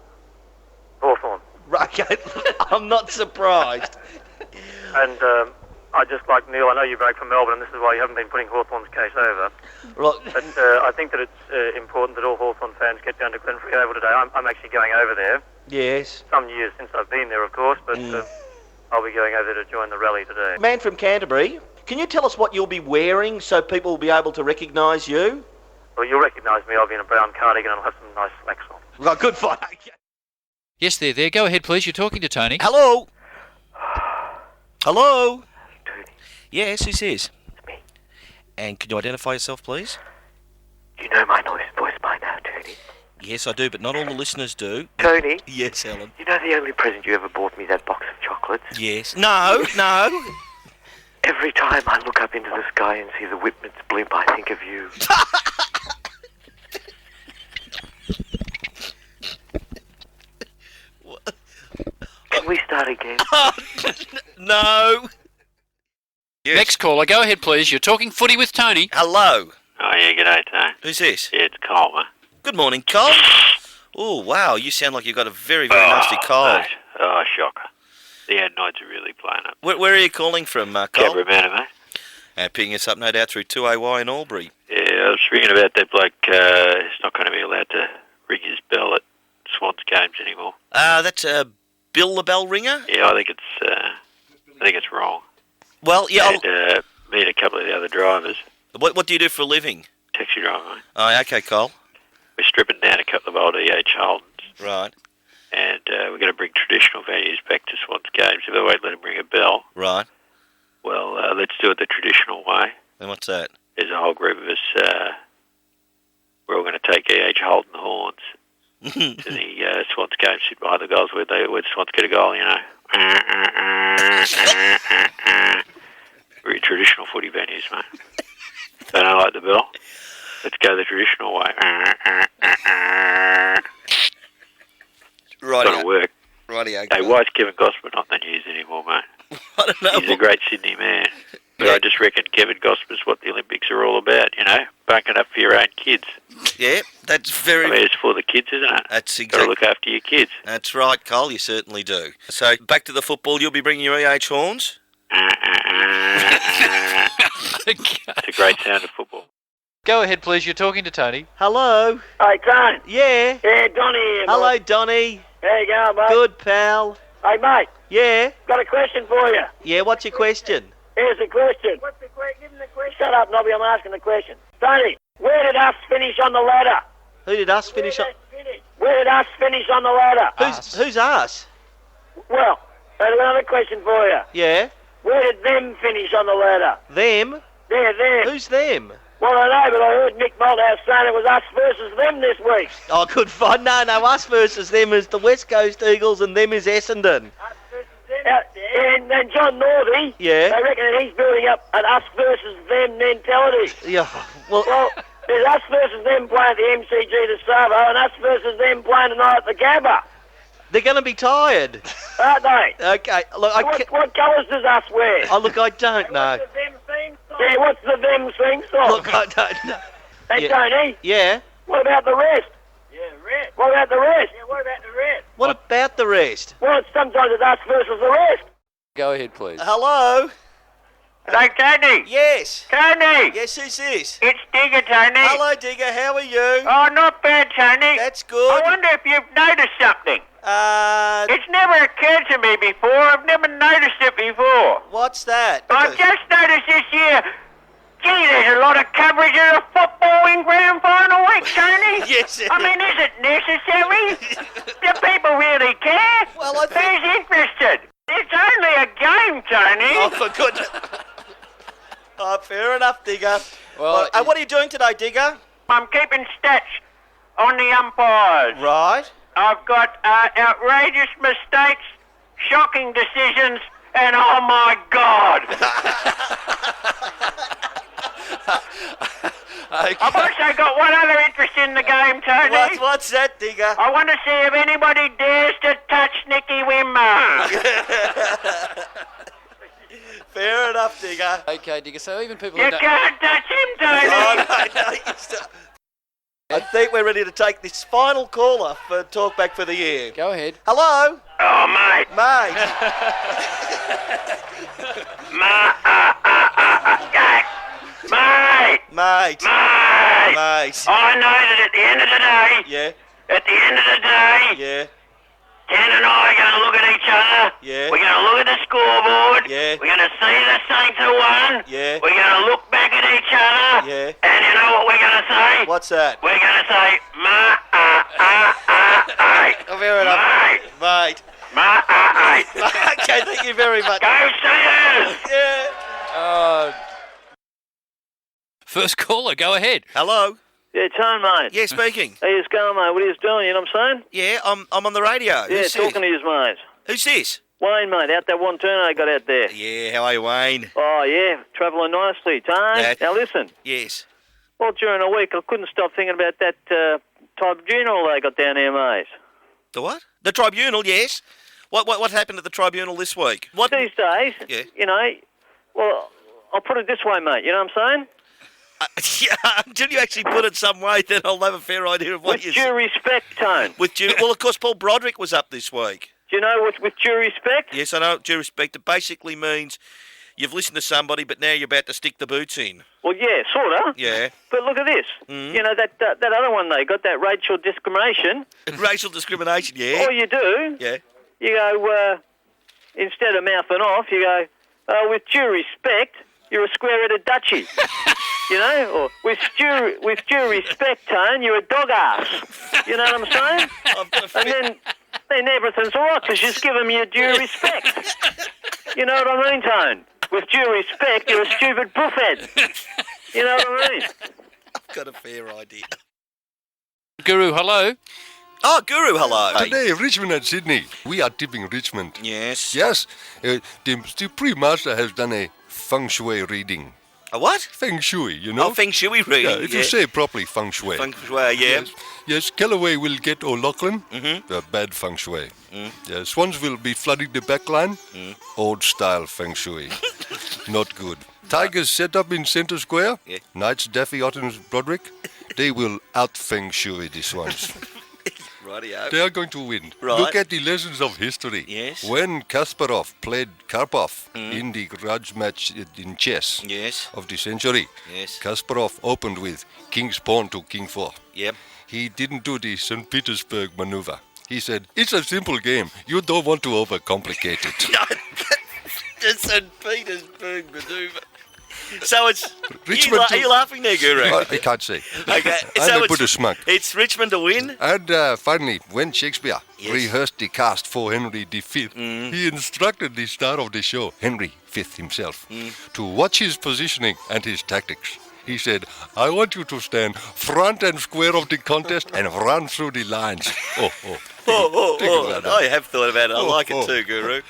Hawthorne. Right, I'm not surprised. And I just like Neil, I know you barrack for Melbourne, and this is why you haven't been putting Hawthorne's case over. Look, But I think that it's important that all Hawthorne fans get down to Glenfrey Oval today. I'm actually going over there. Yes. Some years since I've been there, of course, but I'll be going over there to join the rally today. Man from Canterbury, can you tell us what you'll be wearing so people will be able to recognise you? Well, you'll recognise me. I'll be in a brown cardigan and I'll have some nice slacks on. Well, good fight. Yes, there. Go ahead, please. You're talking to Tony. Hello. Hello. Tony. Yes, who's this? It's me. And can you identify yourself, please? You know my voice by now, Tony. Yes, I do, but not all the listeners do. Tony, Yes, Ellen. you know the only present you ever bought me, that box of chocolates? Yes. No. Every time I look up into the sky and see the Whitmans blimp, I think of you. Can we start again? No. Yes. Next caller. Go ahead, please. You're talking footy with Tony. Hello. Oh, yeah, g'day, Tony. Who's this? Yeah, it's Coleman. Good morning, Cole. Oh, wow. You sound like you've got a very, very nasty cold. Oh, shocker. The adenoids are really playing up. Where are you calling from, Cole? Canberra Manor, mate. Picking us up, no doubt, through 2AY in Albury. Yeah, I was ringing about that bloke. He's not going to be allowed to ring his bell at Swans games anymore. That's Bill the Bell Ringer? Yeah, I think it's wrong. Well, yeah. And me and a couple of the other drivers. What do you do for a living? Taxi driver, mate. Oh, okay, Cole. We're stripping down a couple of old EH Holdens. Right. And we're going to bring traditional venues back to Swans games. If they won't let them ring a bell, Right. well, let's do it the traditional way. And what's that? There's a whole group of us. We're all going to take EH Holden horns to the Swans game, sit behind the goals where the Swans get a goal, you know. Very traditional footy venues, mate. They don't like the bell. Let's go the traditional way. Right. It's got to work. Rightio. Hey, why is Kevin Gosper not in the news anymore, mate? I don't know. He's a great Sydney man. But I just reckon Kevin Gosper's what the Olympics are all about, you know? Bunking up for your own kids. Yeah, that's very... I mean, it's for the kids, isn't it? That's Got to look after your kids. That's right, Cole, you certainly do. So, back to the football, you'll be bringing your EH horns? It's a great sound of football. Go ahead, please. You're talking to Tony. Hello? Hey, Tone. Yeah? Yeah, Donnie here, mate. Hello, Donnie. How you going, mate? Good, pal. Hey, mate, Yeah? got a question for you. Yeah, what's your question? Here's the question. What's the question? Give him the question. Shut up, Nobby. I'm asking the question. Tony, where did us finish on the ladder? Who did us finish on? Where did us finish on the ladder? Who's us? Well, I have another question for you. Yeah. Where did them finish on the ladder? Them? There, there. Who's them? Well, I know, but I heard Mick Malthouse saying it was us versus them this week. I could find no. Us versus them is the West Coast Eagles, and them is Essendon. And John Northey, Yeah. they reckon that he's building up an us versus them mentality. Yeah. Well, there's us versus them playing at the MCG the Savo, and us versus them playing tonight at the Gabba. they're going to be tired. Aren't they? Okay. Look, What colours does us wear? Oh, look, I don't know. Yeah, what's the them theme song? Look, I don't know. Hey, Tony. Yeah. What about the rest? Yeah, rest. What about the rest? Yeah, what about the rest? What about the rest? Well, sometimes it's us versus the rest. Go ahead, please. Hello? Hello, Tony. Yes. Tony. Yes, who's this? It's Digger, Tony. Hello, Digger. How are you? Oh, not bad, Tony. That's good. I wonder if you've noticed something. It's never occurred to me before. I've never noticed it before. What's that? I've just noticed this year. Gee, there's a lot of coverage of the football in grand final week, Tony. Yes, it I mean, is it necessary? Do people really care? Well, I think... Who's interested? It's only a game, Tony. Oh, for goodness. Oh, fair enough, Digger. Well, what are you doing today, Digger? I'm keeping stats on the umpires. Right. I've got outrageous mistakes, shocking decisions, and oh my God. Okay. I've also got one other interest in the game, Tony. What's that, Digger? I want to see if anybody dares to touch Nicky Wimmer. Fair enough, Digger. Okay, Digger. So even people You who don't... can't touch him, Tony. Oh, no, you stop. I think we're ready to take this final caller for Talkback for the year. Go ahead. Hello? Oh, mate. Mate. Mate. Mate. Mate. Mate. I know that at the end of the day, Yeah. at the end of the day, Yeah. Ken and I are going to look at each other. Yeah. We're going to look at the scoreboard. Yeah. We're going to see the Saints have won. Yeah. We're going to look back at each other. Yeah. And you know what we're going to say? What's that? We're going to say, Oh, fair enough. Mate. Mate. Okay, thank you very much. Go Saints! Yeah. First caller, go ahead. Hello? Yeah, Tone, mate. Yeah, speaking. How you going, mate? What are you doing? You know what I'm saying? Yeah, I'm on the radio. Yeah, Who's talking this? to you, mate. Who's this? Wayne, mate, out that one turn I got out there. Yeah, how are you, Wayne? Oh, yeah, travelling nicely, Tone. Yeah. Now, listen. Yes. Well, during the week, I couldn't stop thinking about that tribunal they got down there, mate. The what? The tribunal, yes. What happened at the tribunal this week? What? These days, Yeah. you know, well, I'll put it this way, mate, you know what I'm saying? Yeah, until you actually put it some way, then I'll have a fair idea of what With you due respect, Tone. With due, well, of course, Paul Broderick was up this week. Do you know what with due respect? Yes, I know what due respect. It basically means you've listened to somebody, but now you're about to stick the boots in. Well, yeah, sort of. Yeah. But look at this. You know, that other one they got, that racial discrimination. Racial discrimination, yeah. All you do, Yeah. you go, instead of mouthing off, you go, with due respect, you're a square-headed duchy. You know? Or with due respect, Tone, you're a dog ass. You know what I'm saying? And then everything's all right because you just give them your due respect. You know what I mean, Tone? With due respect, you're a stupid buffhead. You know what I mean? I've got a fair idea. Guru, hello. Oh, Guru, hello. Today, Richmond and Sydney. We are tipping Richmond. Yes. Yes. The pre-master has done a feng shui reading. A what? Feng shui, you know? Oh, feng shui reading. Yeah, if you say properly, feng shui. Feng shui, yeah. Yes, Callaway will get O'Loughlin. Bad feng shui. Yes, Swans will be flooding the back line. Old style feng shui. Not good. Tigers set up in centre square. Yeah. Knights, Daffy, Ottens, Broderick. They will out feng shui the Swans. Rightio. They are going to win. Right. Look at the lessons of history. Yes. When Kasparov played Karpov in the grudge match in chess Yes. of the century, Yes. Kasparov opened with King's Pawn to King 4. Yep. He didn't do the St. Petersburg maneuver. He said, it's a simple game. You don't want to overcomplicate it. The St. Petersburg manoeuvre. So it's... Richmond Are you laughing there, Guru? I can't say. Okay, And so I put a smug. it's Richmond to win? And finally, when Shakespeare Yes. rehearsed the cast for Henry V, he instructed the star of the show, Henry V himself, to watch his positioning and his tactics. He said, I want you to stand front and square of the contest and run through the lines. I have thought about it. I like it too, Guru.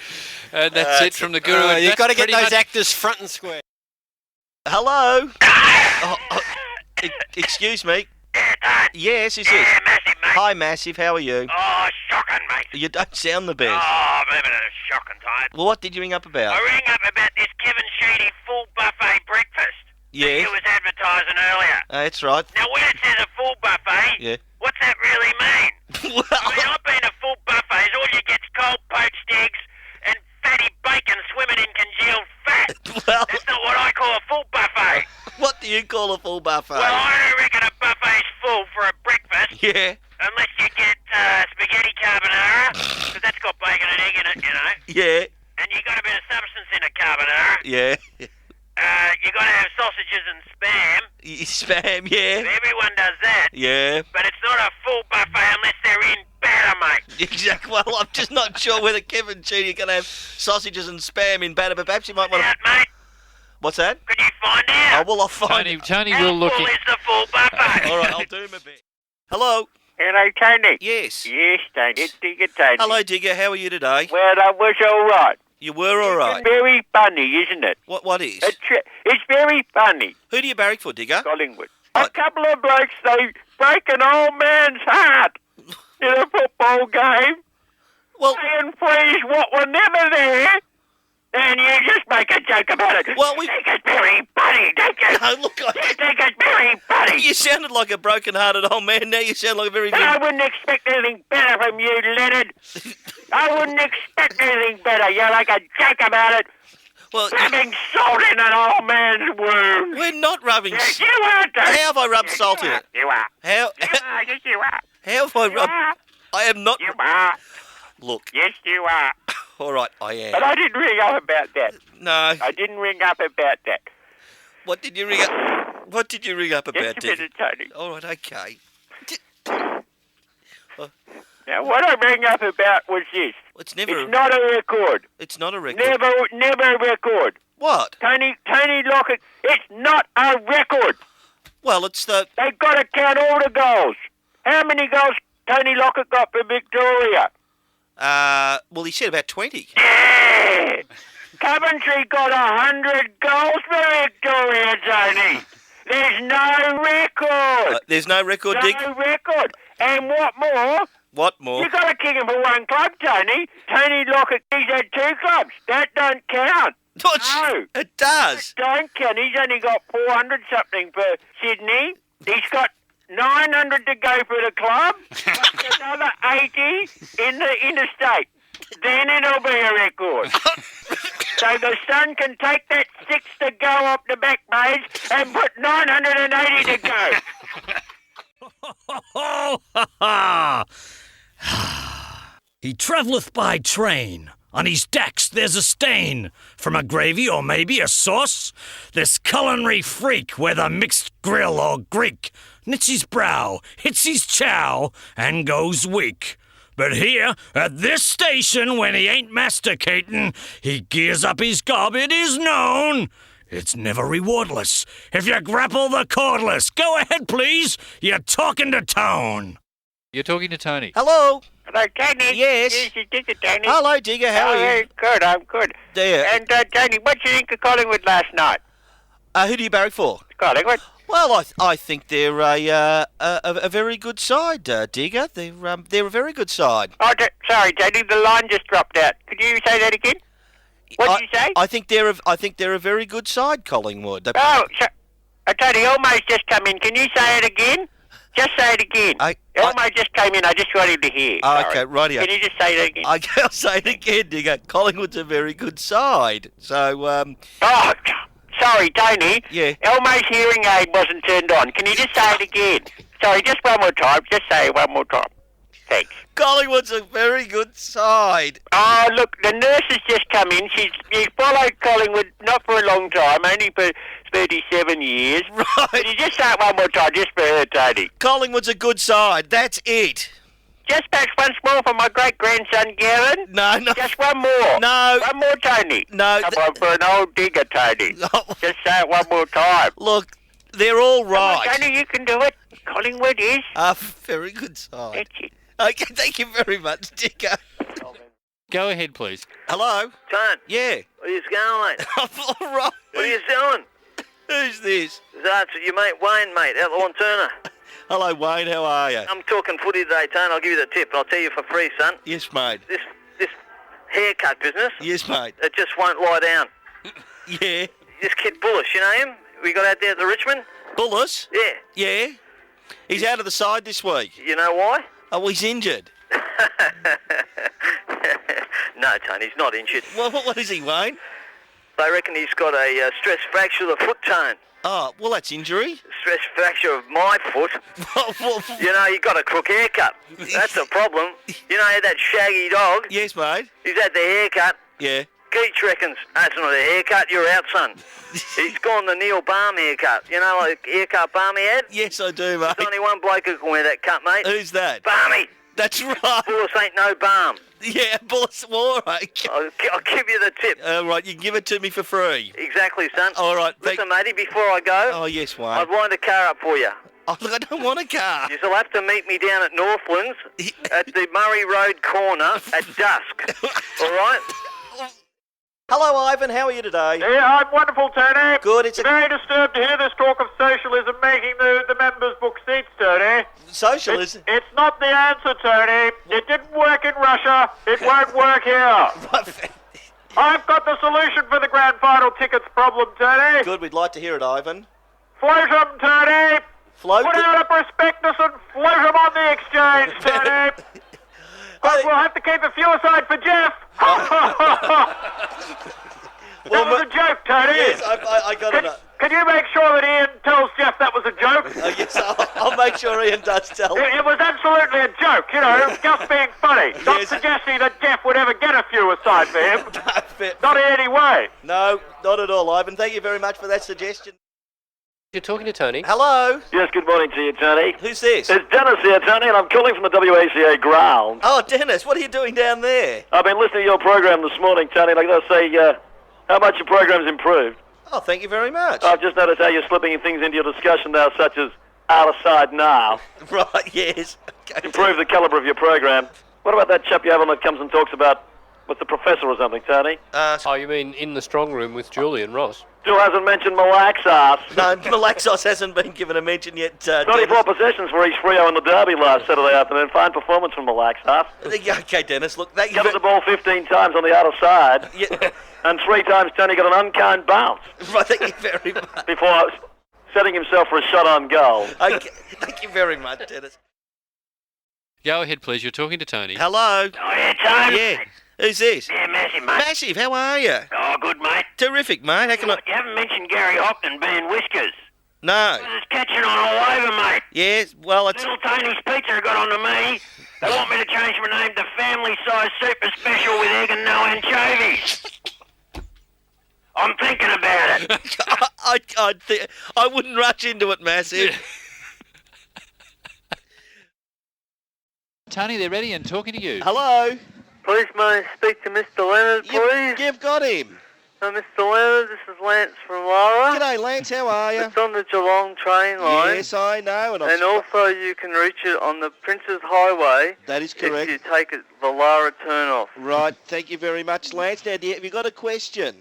And that's it from the Guru. And You've that's got to get pretty those much- actors front and square. Hello? Excuse me? Yes, is it? Hi, Massive. How are you? Oh, shocking, mate. You don't sound the best. Oh, I'm having a shocking time. Well, what did you ring up about? I rang up about this Kevin Sheedy full buffet breakfast. Yeah. You was advertising earlier. That's right. Now, when it says a full buffet, Yeah. what's that really mean? I mean, I've been to full buffets. All you get's cold poached eggs and fatty bacon swimming in congealed fat. Well, That's not what I call a full buffet. what do you call a full buffet? Well, I don't reckon a buffet's full for a breakfast. Yeah. Unless you get spaghetti carbonara, because that's got bacon and egg in it, you know. Yeah. And you got a bit of substance in a carbonara. Yeah. You got to have sausages and spam. Spam, yeah. Everyone does that. Yeah. But it's not a full buffet unless they're in batter, mate. Exactly. Well, I'm just not sure whether Kevin Sheedy can have sausages and spam in batter, but perhaps you might want to... Mate, What's that? could you find out? Oh, well, I'll find Tony How will look full in. is the full buffet? All right, I'll do my bit. Hello? Hello, Tony. Yes. Yes, Tony. It's Digger Tony. Hello, Digger. How are you today? Well, I was all right. You were all right. It's very funny, isn't it? What is? It's very funny. Who do you barrack for, Digger? Collingwood. A couple of blokes, they break an old man's heart in a football game. Well, and freeze what were never there. And you just make a joke about it. Well, you think it's very funny, don't you? No, look, you think it's very funny. You sounded like a broken-hearted old man. Now you sound like a very... I wouldn't expect anything better from you, Leonard. I wouldn't expect anything better. You're like a joke about it. Well, rubbing salt in an old man's wound. We're not rubbing Yes, you are, Tony. How have I rubbed salt in it? You are. How? Yes, you are. How have I rubbed... I am not... You are. Look. Yes, you are. All right, I am. But I didn't ring up about that. No. I didn't ring up about that. What did you ring up? What did you ring up about? Just a minute, Tony. All right, okay. Now, what I rang up about was this. It's never. It's not a record. It's not a record. Never a record. What? Tony Lockett, it's not a record. Well, it's the... They've got to count all the goals. How many goals Tony Lockett got for Victoria? Well, he said about 20. Yeah. Coventry got 100 goals for Victoria, Tony. There's no record. There's no record, Dick? No record. And what more? What more? You got to kick him for one club, Tony. Tony Lockett, he's had 2 clubs. That don't count. No. It does. It don't count. He's only got 400 something for Sydney. He's got 900 to go for the club. Plus another 80 in the interstate. Then it'll be a record. So the Sun can take that 6 to go up the back page and put 980 to go. He travelleth by train. On his decks there's a stain from a gravy or maybe a sauce. This culinary freak, whether mixed grill or Greek, knits his brow, hits his chow, and goes weak. But here, at this station, when he ain't masticating, he gears up his gob, it is known. It's never rewardless if you grapple the cordless. Go ahead, please. You're talking to Tone. You're talking to Tony. Hello. Hello, Tony. Yes. Yes, it's Digger, Tony. Hello, Digger. How are you? Good, I'm good. There. And, Tony, what do you think of Collingwood last night? Who do you barrack for? Collingwood. Well, I think they're a very good side, Digger. They're a very good side. Oh, sorry, Tony, the line just dropped out. Could you say that again? What did you say? I think they're a very good side, Collingwood. Tony, Elmo's just come in. Can you say it again? Just say it again. Elmo just came in. I just want him to hear. Okay, rightio. Can you just say that again? Okay, I'll say it again, Digger. Collingwood's a very good side. So, Oh, sorry, Tony. Yeah. Elmo's hearing aid wasn't turned on. Can you just say it again? Sorry, just one more time. Just say it one more time. Thanks. Collingwood's a very good side. Oh, look, the nurse has just come in. She's followed Collingwood not for a long time, only for 37 years. Right. But you just say it one more time, just for her, Tony. Collingwood's a good side. That's it. Just perhaps once more for my great-grandson, Gavin. No. Just one more. No. One more, Tony. No. Come on, for an old digger, Tony. Just say it one more time. Look, they're all right. Come on, Tony, you can do it. Collingwood is. A very good side. That's it. Okay, thank you very much, Dicker. Go ahead, please. Hello? Ton, Yeah. where you going, mate? All right. What are you doing? Who's this? That's your mate Wayne, mate, out Lawn Turner. Hello, Wayne. How are you? I'm talking footy today, Ton. I'll give you the tip. I'll tell you for free, son. Yes, mate. This haircut business, Yes, mate. it just won't lie down. Yeah. This kid Bullish, you know him? We got out there at the Richmond? Bullis? Yeah. Yeah. He's out of the side this week. You know why? Oh, he's injured. No, Tony, he's not injured. What is he, Wayne? They reckon he's got a stress fracture of the foot, Tone. Oh, well, that's injury. Stress fracture of my foot. You know, he got a crook haircut. That's a problem. You know that shaggy dog? Yes, mate. He's had the haircut. Yeah. Geach reckons, that's not a haircut, you're out, son. He's gone the Neil Balm haircut. You know, like haircut Balm he had? Yes, I do, mate. There's only one bloke who can wear that cut, mate. Who's that? Balmy. That's right. Bullis ain't no balm. Yeah, Bullis. All right. I'll give you the tip. All right, you can give it to me for free. Exactly, son. All right. Listen, matey, before I go, Oh, yes, Wayne. I'd wind a car up for you. Oh, look, I don't want a car. You'll have to meet me down at Northlands at the Murray Road corner at dusk. All right? Hello, Ivan. How are you today? Yeah, I'm wonderful, Tony. Good. It's Very disturbed to hear this talk of socialism making the members book seats, Tony. Socialism? It's not the answer, Tony. It didn't work in Russia. It won't work here. I've got the solution for the grand final tickets problem, Tony. Good. We'd like to hear it, Ivan. Float 'em, Tony. Float Put out a prospectus and float 'em on the exchange, Tony. But we'll have to keep a few aside for Jeff. That was a joke, Tony. Yes, I got it. Can you make sure that Ian tells Jeff that was a joke? Yes, I'll make sure Ian does tell. It was absolutely a joke, you know, just being funny. Not suggesting that Jeff would ever get a few aside for him. Not in any way. No, not at all, Ivan. Thank you very much for that suggestion. You're talking to Tony. Hello. Yes, good morning to you, Tony. Who's this? It's Dennis here, Tony, and I'm calling from the WACA ground. Oh, Dennis, what are you doing down there? I've been listening to your program this morning, Tony, and I got to say how much your program's improved. Oh, thank you very much. I've just noticed how you're slipping things into your discussion now, such as out of side now. Right, yes. Okay. Improve the calibre of your program. What about that chap you have on that comes and talks about with the professor or something, Tony? Oh, you mean in the strong room with Julian Ross? Still hasn't mentioned Mille Lacs. No, Malaxos hasn't been given a mention yet. 24 possessions for each Freo in the derby last Saturday afternoon. Fine performance from Mille Lacs. Okay, Dennis, look, thank you. Covered the ball 15 times on the outer side. Yeah. And 3 times Tony got an unkind bounce. Right, thank you very much. Before setting himself for a shot on goal. Okay, thank you very much, Dennis. Go ahead, please. You're talking to Tony. Hello. Oh, yeah, Tony. Yeah. Who's this? Yeah, Massive, mate. Massive, how are you? Oh, good, mate. Terrific, mate. How can I... You haven't mentioned Gary Hopton being Whiskers. No. It's catching on all over, mate. Yes, well, it's... Little Tony's Pizza got on to me. They want me to change my name to Family Size Super Special with egg and no anchovies. I'm thinking about it. I wouldn't rush into it, Massive. Tony, they're ready and talking to you. Hello. Please, may I speak to Mr. Leonard, please? You've got him. Mr. Leonard, this is Lance from Lara. G'day, Lance. How are you? It's on the Geelong train line. Yes, I know. And also you can reach it on the Princes Highway. That is correct. If you take it the Lara turn-off. Right. Thank you very much, Lance. Now, have you got a question?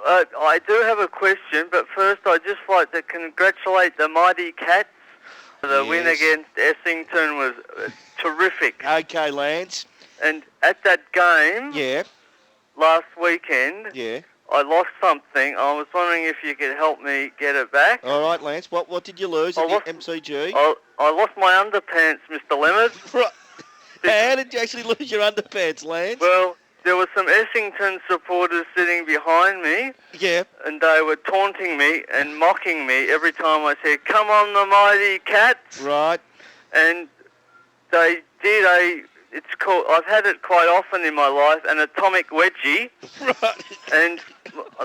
I do have a question, but first I'd just like to congratulate the Mighty Cats. The win against Essington was terrific. Okay, Lance. And at that game last weekend, I lost something. I was wondering if you could help me get it back. All right, Lance. What did you lose at the MCG? I lost my underpants, Mr. Leonard. Right. How did you actually lose your underpants, Lance? Well, there were some Essington supporters sitting behind me. Yeah. And they were taunting me and mocking me every time I said, "Come on, the Mighty Cats." Right. And they did a It's called. I've had it quite often in my life, an atomic wedgie. Right. And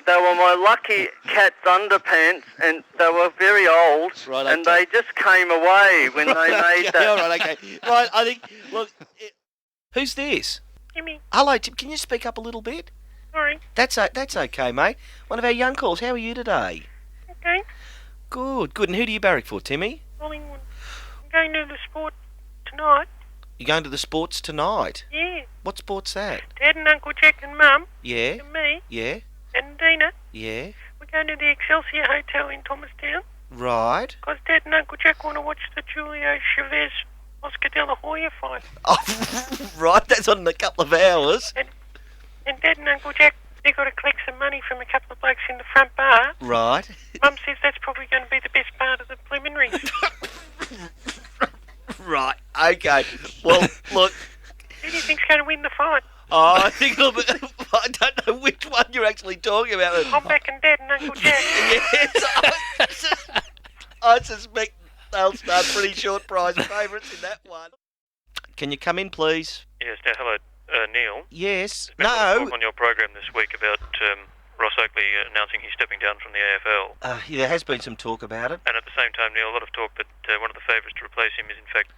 they were my lucky cat's underpants, and they were very old. Right, And okay. they just came away when they made that. All right, okay. Right, I think. Look, who's this? Jimmy. Hello, Tim. Can you speak up a little bit? Sorry. That's okay, mate. One of our young calls. How are you today? Okay. Good, good. And who do you barrack for, Timmy? Collingwood. I'm going to the sport tonight. You're going to the sports tonight? Yeah. What sport's that? Dad and Uncle Jack and Mum. Yeah. And me. Yeah. And Dina. Yeah. We're going to the Excelsior Hotel in Thomastown. Right. Because Dad and Uncle Jack want to watch the Julio Chavez Oscar De La Hoya fight. Oh, right. That's on in a couple of hours. And Dad and Uncle Jack, they've got to collect some money from a couple of blokes in the front bar. Right. Mum says that's probably going to be the best part of the preliminaries. Right. Okay. Well, look. Who do you think's going to win the fight? Oh, I think it'll be. I don't know which one you're actually talking about. I'm back and Dad and Uncle Jack. Yes. I suspect they'll start pretty short prize favourites in that one. Can you come in, please? Yes, now, hello, Neil. Yes. There's been a lot of No. talk on your program this week about Ross Oakley announcing he's stepping down from the AFL. Yeah, there has been some talk about it. And at the same time, Neil, a lot of talk that one of the favourites to replace him is, in fact,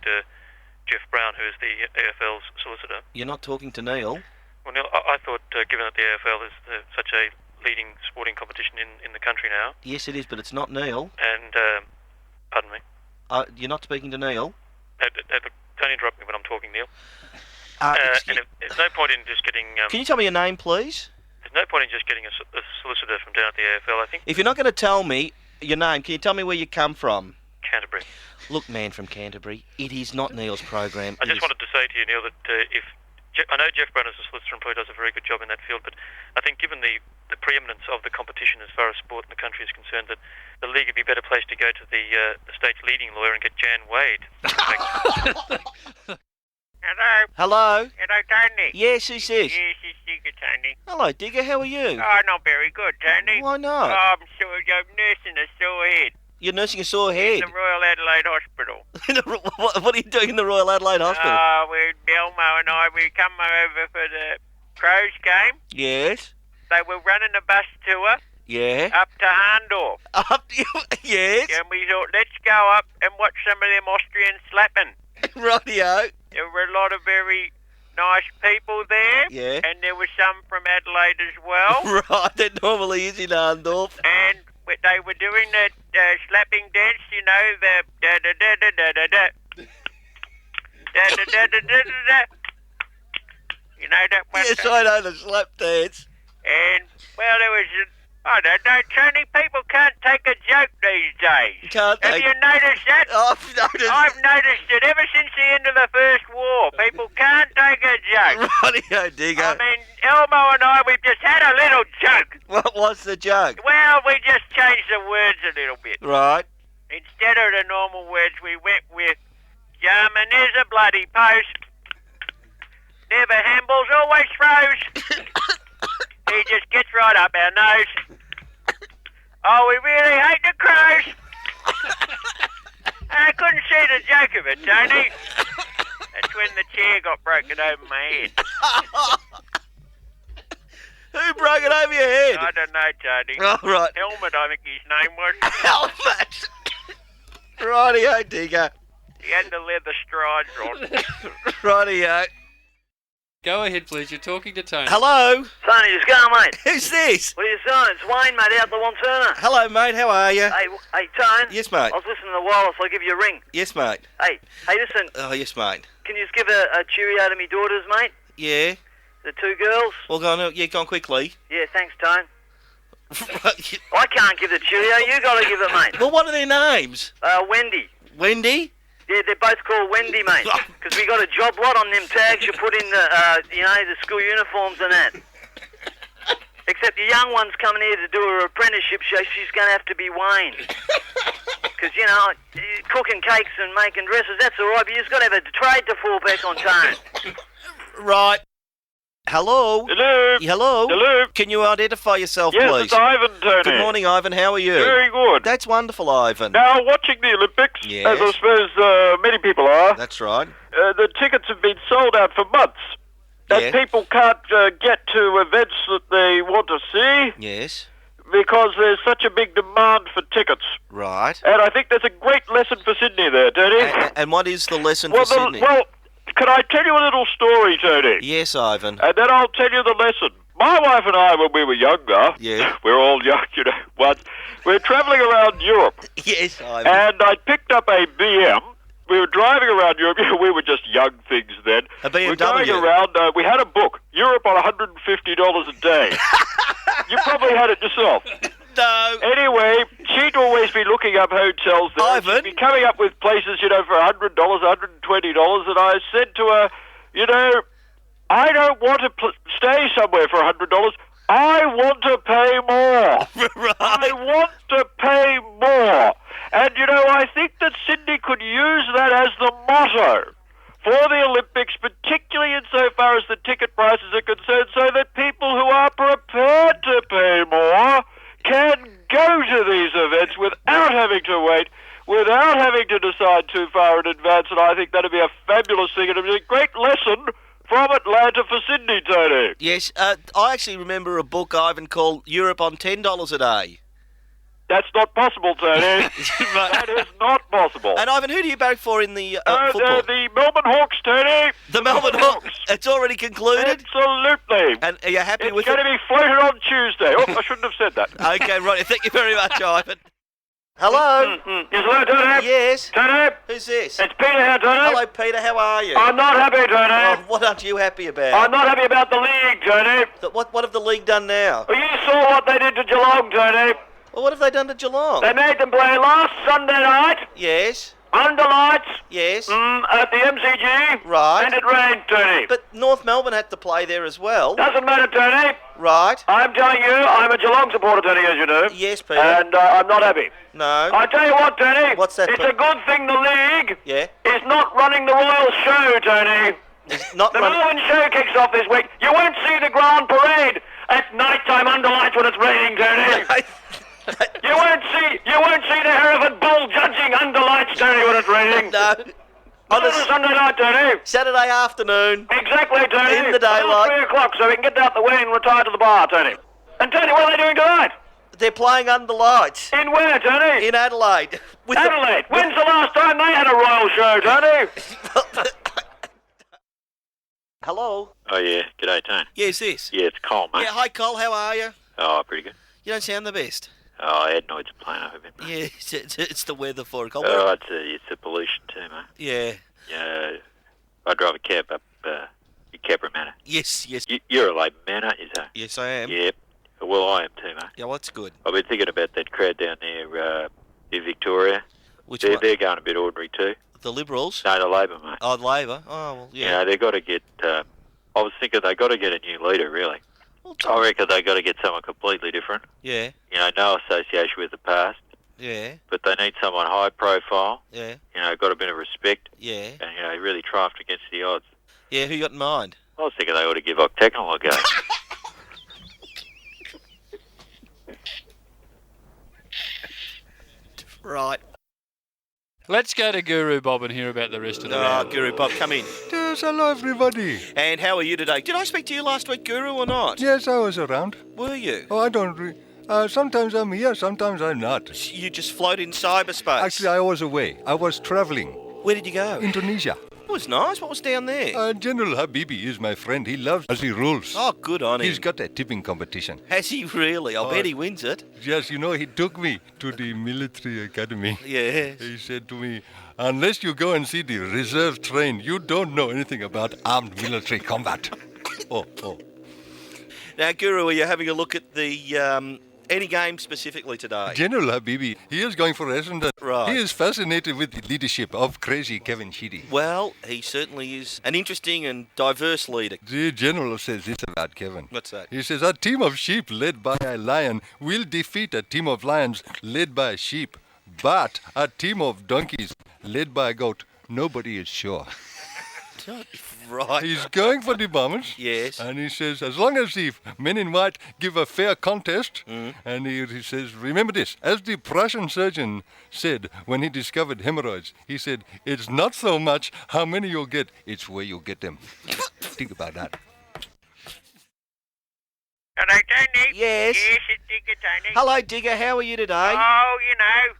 Jeff Brown, who is the AFL's solicitor. You're not talking to Neil. Well, Neil, I thought, given that the AFL is such a leading sporting competition in the country now, Yes, it is, but it's not Neil. and, pardon me, You're not speaking to Neil. look, don't interrupt me when I'm talking, Neil. Excuse- And there's no point in just getting... Can you tell me your name, please? There's no point in just getting a solicitor from down at the AFL, I think. If you're not going to tell me your name, can you tell me where you come from? Canterbury. Look, man from Canterbury, it is not Neil's program. I just wanted to say to you, Neil, that if I know Jeff Brown as a solicitor and probably does a very good job in that field, but I think given the preeminence of the competition as far as sport in the country is concerned, that the league would be better placed to go to the state's leading lawyer and get Jan Wade. Hello. Hello. Hello, Tony. Yes, who's this? Yes, it's Digger, Tony. Hello, Digger. How are you? Oh, not very good, Tony. Why not? I'm nursing a sore head. You're nursing a sore head. In the Royal Adelaide Hospital. What are you doing in the Royal Adelaide Hospital? Elmo and I, we come over for the Crows game. Yes. They were running a bus tour Yeah. up to Harndorf. Yes. And we thought, let's go up and watch some of them Austrians slapping. Rightio. There were a lot of very nice people there. Yeah. And there were some from Adelaide as well. Right, that normally is in Arndorf. And they were doing the slapping dance, you know, the da-da-da-da-da-da-da. Da-da-da-da-da-da-da. You know that one? Yes, I know the slap dance. And, well, there was, I don't know, Tony, people can't take a joke these days. Have you noticed that? I've noticed. I've noticed it ever since the end of the First War. People can't take a joke. Rightio, Digger. I mean, Elmo and I, we've just had a little joke. What was the joke? Well, we just changed the words a little bit. Right. Instead of the normal words, we went with Jarman is a bloody post. Never handballs, always throws. He just gets right up our nose. Oh, we really hate the Crows. I couldn't see the joke of it, Tony. That's when the chair got broken over my head. Who broke it over your head? I don't know, Tony. Oh, right. Helmet, I think his name was. Helmet. Rightio, Digger. He had the leather strides on. Rightio. Go ahead, please. You're talking to Tony. Hello. Tony, just go, mate. Who's this? What are you doing? It's Wayne, mate, out the Wanturna. Hello, mate. How are you? Hey, Tone. Yes, mate. I was listening to Wireless. I'll give you a ring. Yes, mate. Hey, listen. Oh, yes, mate. Can you just give a cheerio to me daughters, mate? Yeah. The two girls? Well, go on. Yeah, go on quickly. Yeah, thanks, Tone. I can't give the cheerio. You got to give it, mate. Well, what are their names? Wendy. Wendy? Yeah, they're both called Wendy, mate. Because we got a job lot on them tags you put in the, the school uniforms and that. Except the young one's coming here to do her apprenticeship, so she's going to have to be Wayne. Because, cooking cakes and making dresses, that's all right, but you just got to have a trade to fall back on, Tone. Right. Hello? Hello? Hello? Hello? Can you identify yourself, Yes, please? it's Ivan, Tony. Good morning, Ivan. How are you? Very good. That's wonderful, Ivan. Now, watching the Olympics, Yes. as I suppose many people are, That's right. the tickets have been sold out for months. Yeah. And people can't get to events that they want to see Yes. because there's such a big demand for tickets. Right. And I think there's a great lesson for Sydney there, Tony. And what is the lesson well, for Sydney? Well, can I tell you a little story, Tony? Yes, Ivan. And then I'll tell you the lesson. My wife and I, when we were younger, Yeah. we're all young, once, we were travelling around Europe. Yes, Ivan. And I picked up a BM. We were driving around Europe. We were just young things then. A BMW? We were going around. We had a book, Europe on $150 a day. You probably had it yourself. No. Anyway, she'd always be looking up hotels there. Ivan? She'd be coming up with places, for $100, $120. And I said to her, I don't want to stay somewhere for $100. I want to pay more. Right. I want to pay more. And, I think that Sydney could use that as the motto for the Olympics, particularly insofar as the ticket prices are concerned, so that people who are prepared to pay more can go to these events without having to wait, without having to decide too far in advance. And I think that'd be a fabulous thing, and it'd be a great lesson from Atlanta for Sydney, Tony. Yes, I actually remember a book, Ivan, called Europe on $10 a day. That's not possible, Tony. That is not possible. And Ivan, who do you back for in the football? The Melbourne Hawks, Tony. The Melbourne Hawks. It's already concluded? Absolutely. And are you happy with it? It's going to be floated on Tuesday. Oh, I shouldn't have said that. Okay, right. Thank you very much, Ivan. Hello? Yes, hello, Tony. Yes. Tony? Who's this? It's Peter here, Tony. Hello, Peter. How are you? I'm not happy, Tony. Oh, what aren't you happy about? I'm not happy about the league, Tony. What have the league done now? Well, you saw what they did to Geelong, Tony. Well, what have they done to Geelong? They made them play last Sunday night. Yes. Under lights. Yes. At the MCG. Right. And it rained, Tony. But North Melbourne had to play there as well. Doesn't matter, Tony. Right. I'm telling you, I'm a Geelong supporter, Tony, as you know. Yes, Peter. And I'm not happy. No. I tell you what, Tony. What's that? It's a good thing the league is not running the Royal Show, Tony. It's not the Melbourne Show kicks off this week. You won't see the Grand Parade at night time under lights when it's raining, Tony. You won't see the Hereford Bull judging under lights, Tony, when it's raining. No. On a Sunday night, Tony. Saturday afternoon. Exactly, Tony. In the daylight. 3 o'clock, so we can get out the way and retire to the bar, Tony. And Tony, what are they doing tonight? They're playing under lights. In where, Tony? In Adelaide. Adelaide. When's the last time they had a royal show, Tony? Hello. Oh, yeah. G'day, Tone. Yes, this. Yeah, it's Cole, mate. Yeah, hi, Cole. How are you? Oh, pretty good. You don't sound the best. Oh, adenoids are playing over a bit, mate. Yeah, it's the weather for it, Cole. Oh, it's the pollution too, mate. Yeah. Yeah, I drive a cab up Cabra Manor. Yes. You're a Labor man, aren't you, sir? Yes, I am. Yep. Well, I am too, mate. Yeah, well, that's good. I've been thinking about that crowd down there in Victoria. Which one? They're going a bit ordinary too. The Liberals? No, the Labor, mate. Oh, the Labor? Oh, well, yeah. You know, they've got to get... I was thinking they've got to get a new leader, really. I reckon they've got to get someone completely different. Yeah. You know, no association with the past. Yeah. But they need someone high profile. Yeah. You know, got a bit of respect. Yeah. And, you know, really triumphed against the odds. Yeah, who you got in mind? I was thinking they ought to give Octagonal a go. Right. Let's go to Guru Bob and hear about the rest of the round. Guru Bob, come in. Yes, hello everybody. And how are you today? Did I speak to you last week, Guru, or not? Yes, I was around. Were you? Oh, I don't... sometimes I'm here, sometimes I'm not. You just float in cyberspace? Actually, I was away. I was travelling. Where did you go? Indonesia. It was nice. What was down there? General Habibi is my friend. He loves Aussie rules. Oh, good on him. He's got a tipping competition. Has he really? I'll bet he wins it. Yes, you know, he took me to the military academy. Yes. He said to me, unless you go and see the reserve train, you don't know anything about armed military combat. Oh. Now, Guru, are you having a look at the any game specifically today? General Habibi, he is going for Essendon. Right. He is fascinated with the leadership of crazy Kevin Sheedy. Well, he certainly is an interesting and diverse leader. The General says this about Kevin. What's that? He says, a team of sheep led by a lion will defeat a team of lions led by a sheep. But a team of donkeys led by a goat, nobody is sure. Right. He's going for the Bombers. Yes. And he says, as long as the men in white give a fair contest, and he says, remember this, as the Prussian surgeon said when he discovered hemorrhoids, he said, it's not so much how many you'll get, it's where you'll get them. Think about that. Hello, Tony. Yes. Yes, it's Digger, Tony. Hello, Digger. How are you today? Oh, you know,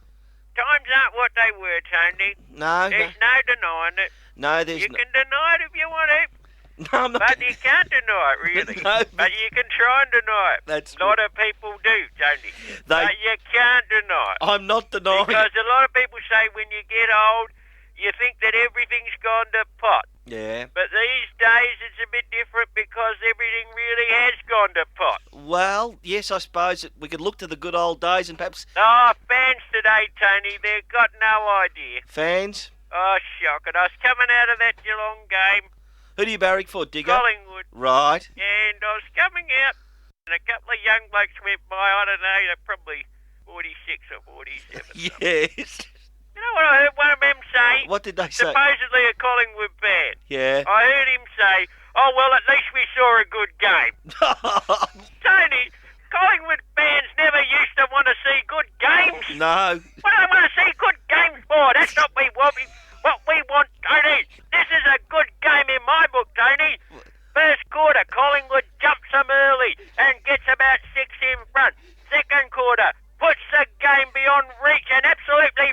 times aren't what they were, Tony. No. There's no denying it. No, there's You can deny it if you want to. No, I'm not. But you can't deny it, really. No, but you can try and deny it. That's a lot of people do, Tony. But you can't deny it. I'm not denying Because a lot of people say when you get old, you think that everything's gone to pot. Yeah. But these days it's a bit different because everything really has gone to pot. Well, yes, I suppose we could look to the good old days and perhaps... Oh, fans today, Tony, they've got no idea. Fans? Oh, shocking. I was coming out of that Geelong game. Who do you barrack for, Digger? Collingwood. Right. And I was coming out, and a couple of young blokes went by. I don't know, they're probably 46 or 47. Yes. You know what I heard one of them say? What did they say? Supposedly a Collingwood fan. Yeah. I heard him say, oh, well, at least we saw a good game. Tony, Collingwood fans never used to want to see good games. No. What do they want to see good games for? That's not what we want, Tony. This is a good game in my book, Tony. First quarter, Collingwood jumps them early and gets about 6 in front. Second quarter, puts the game beyond reach and absolutely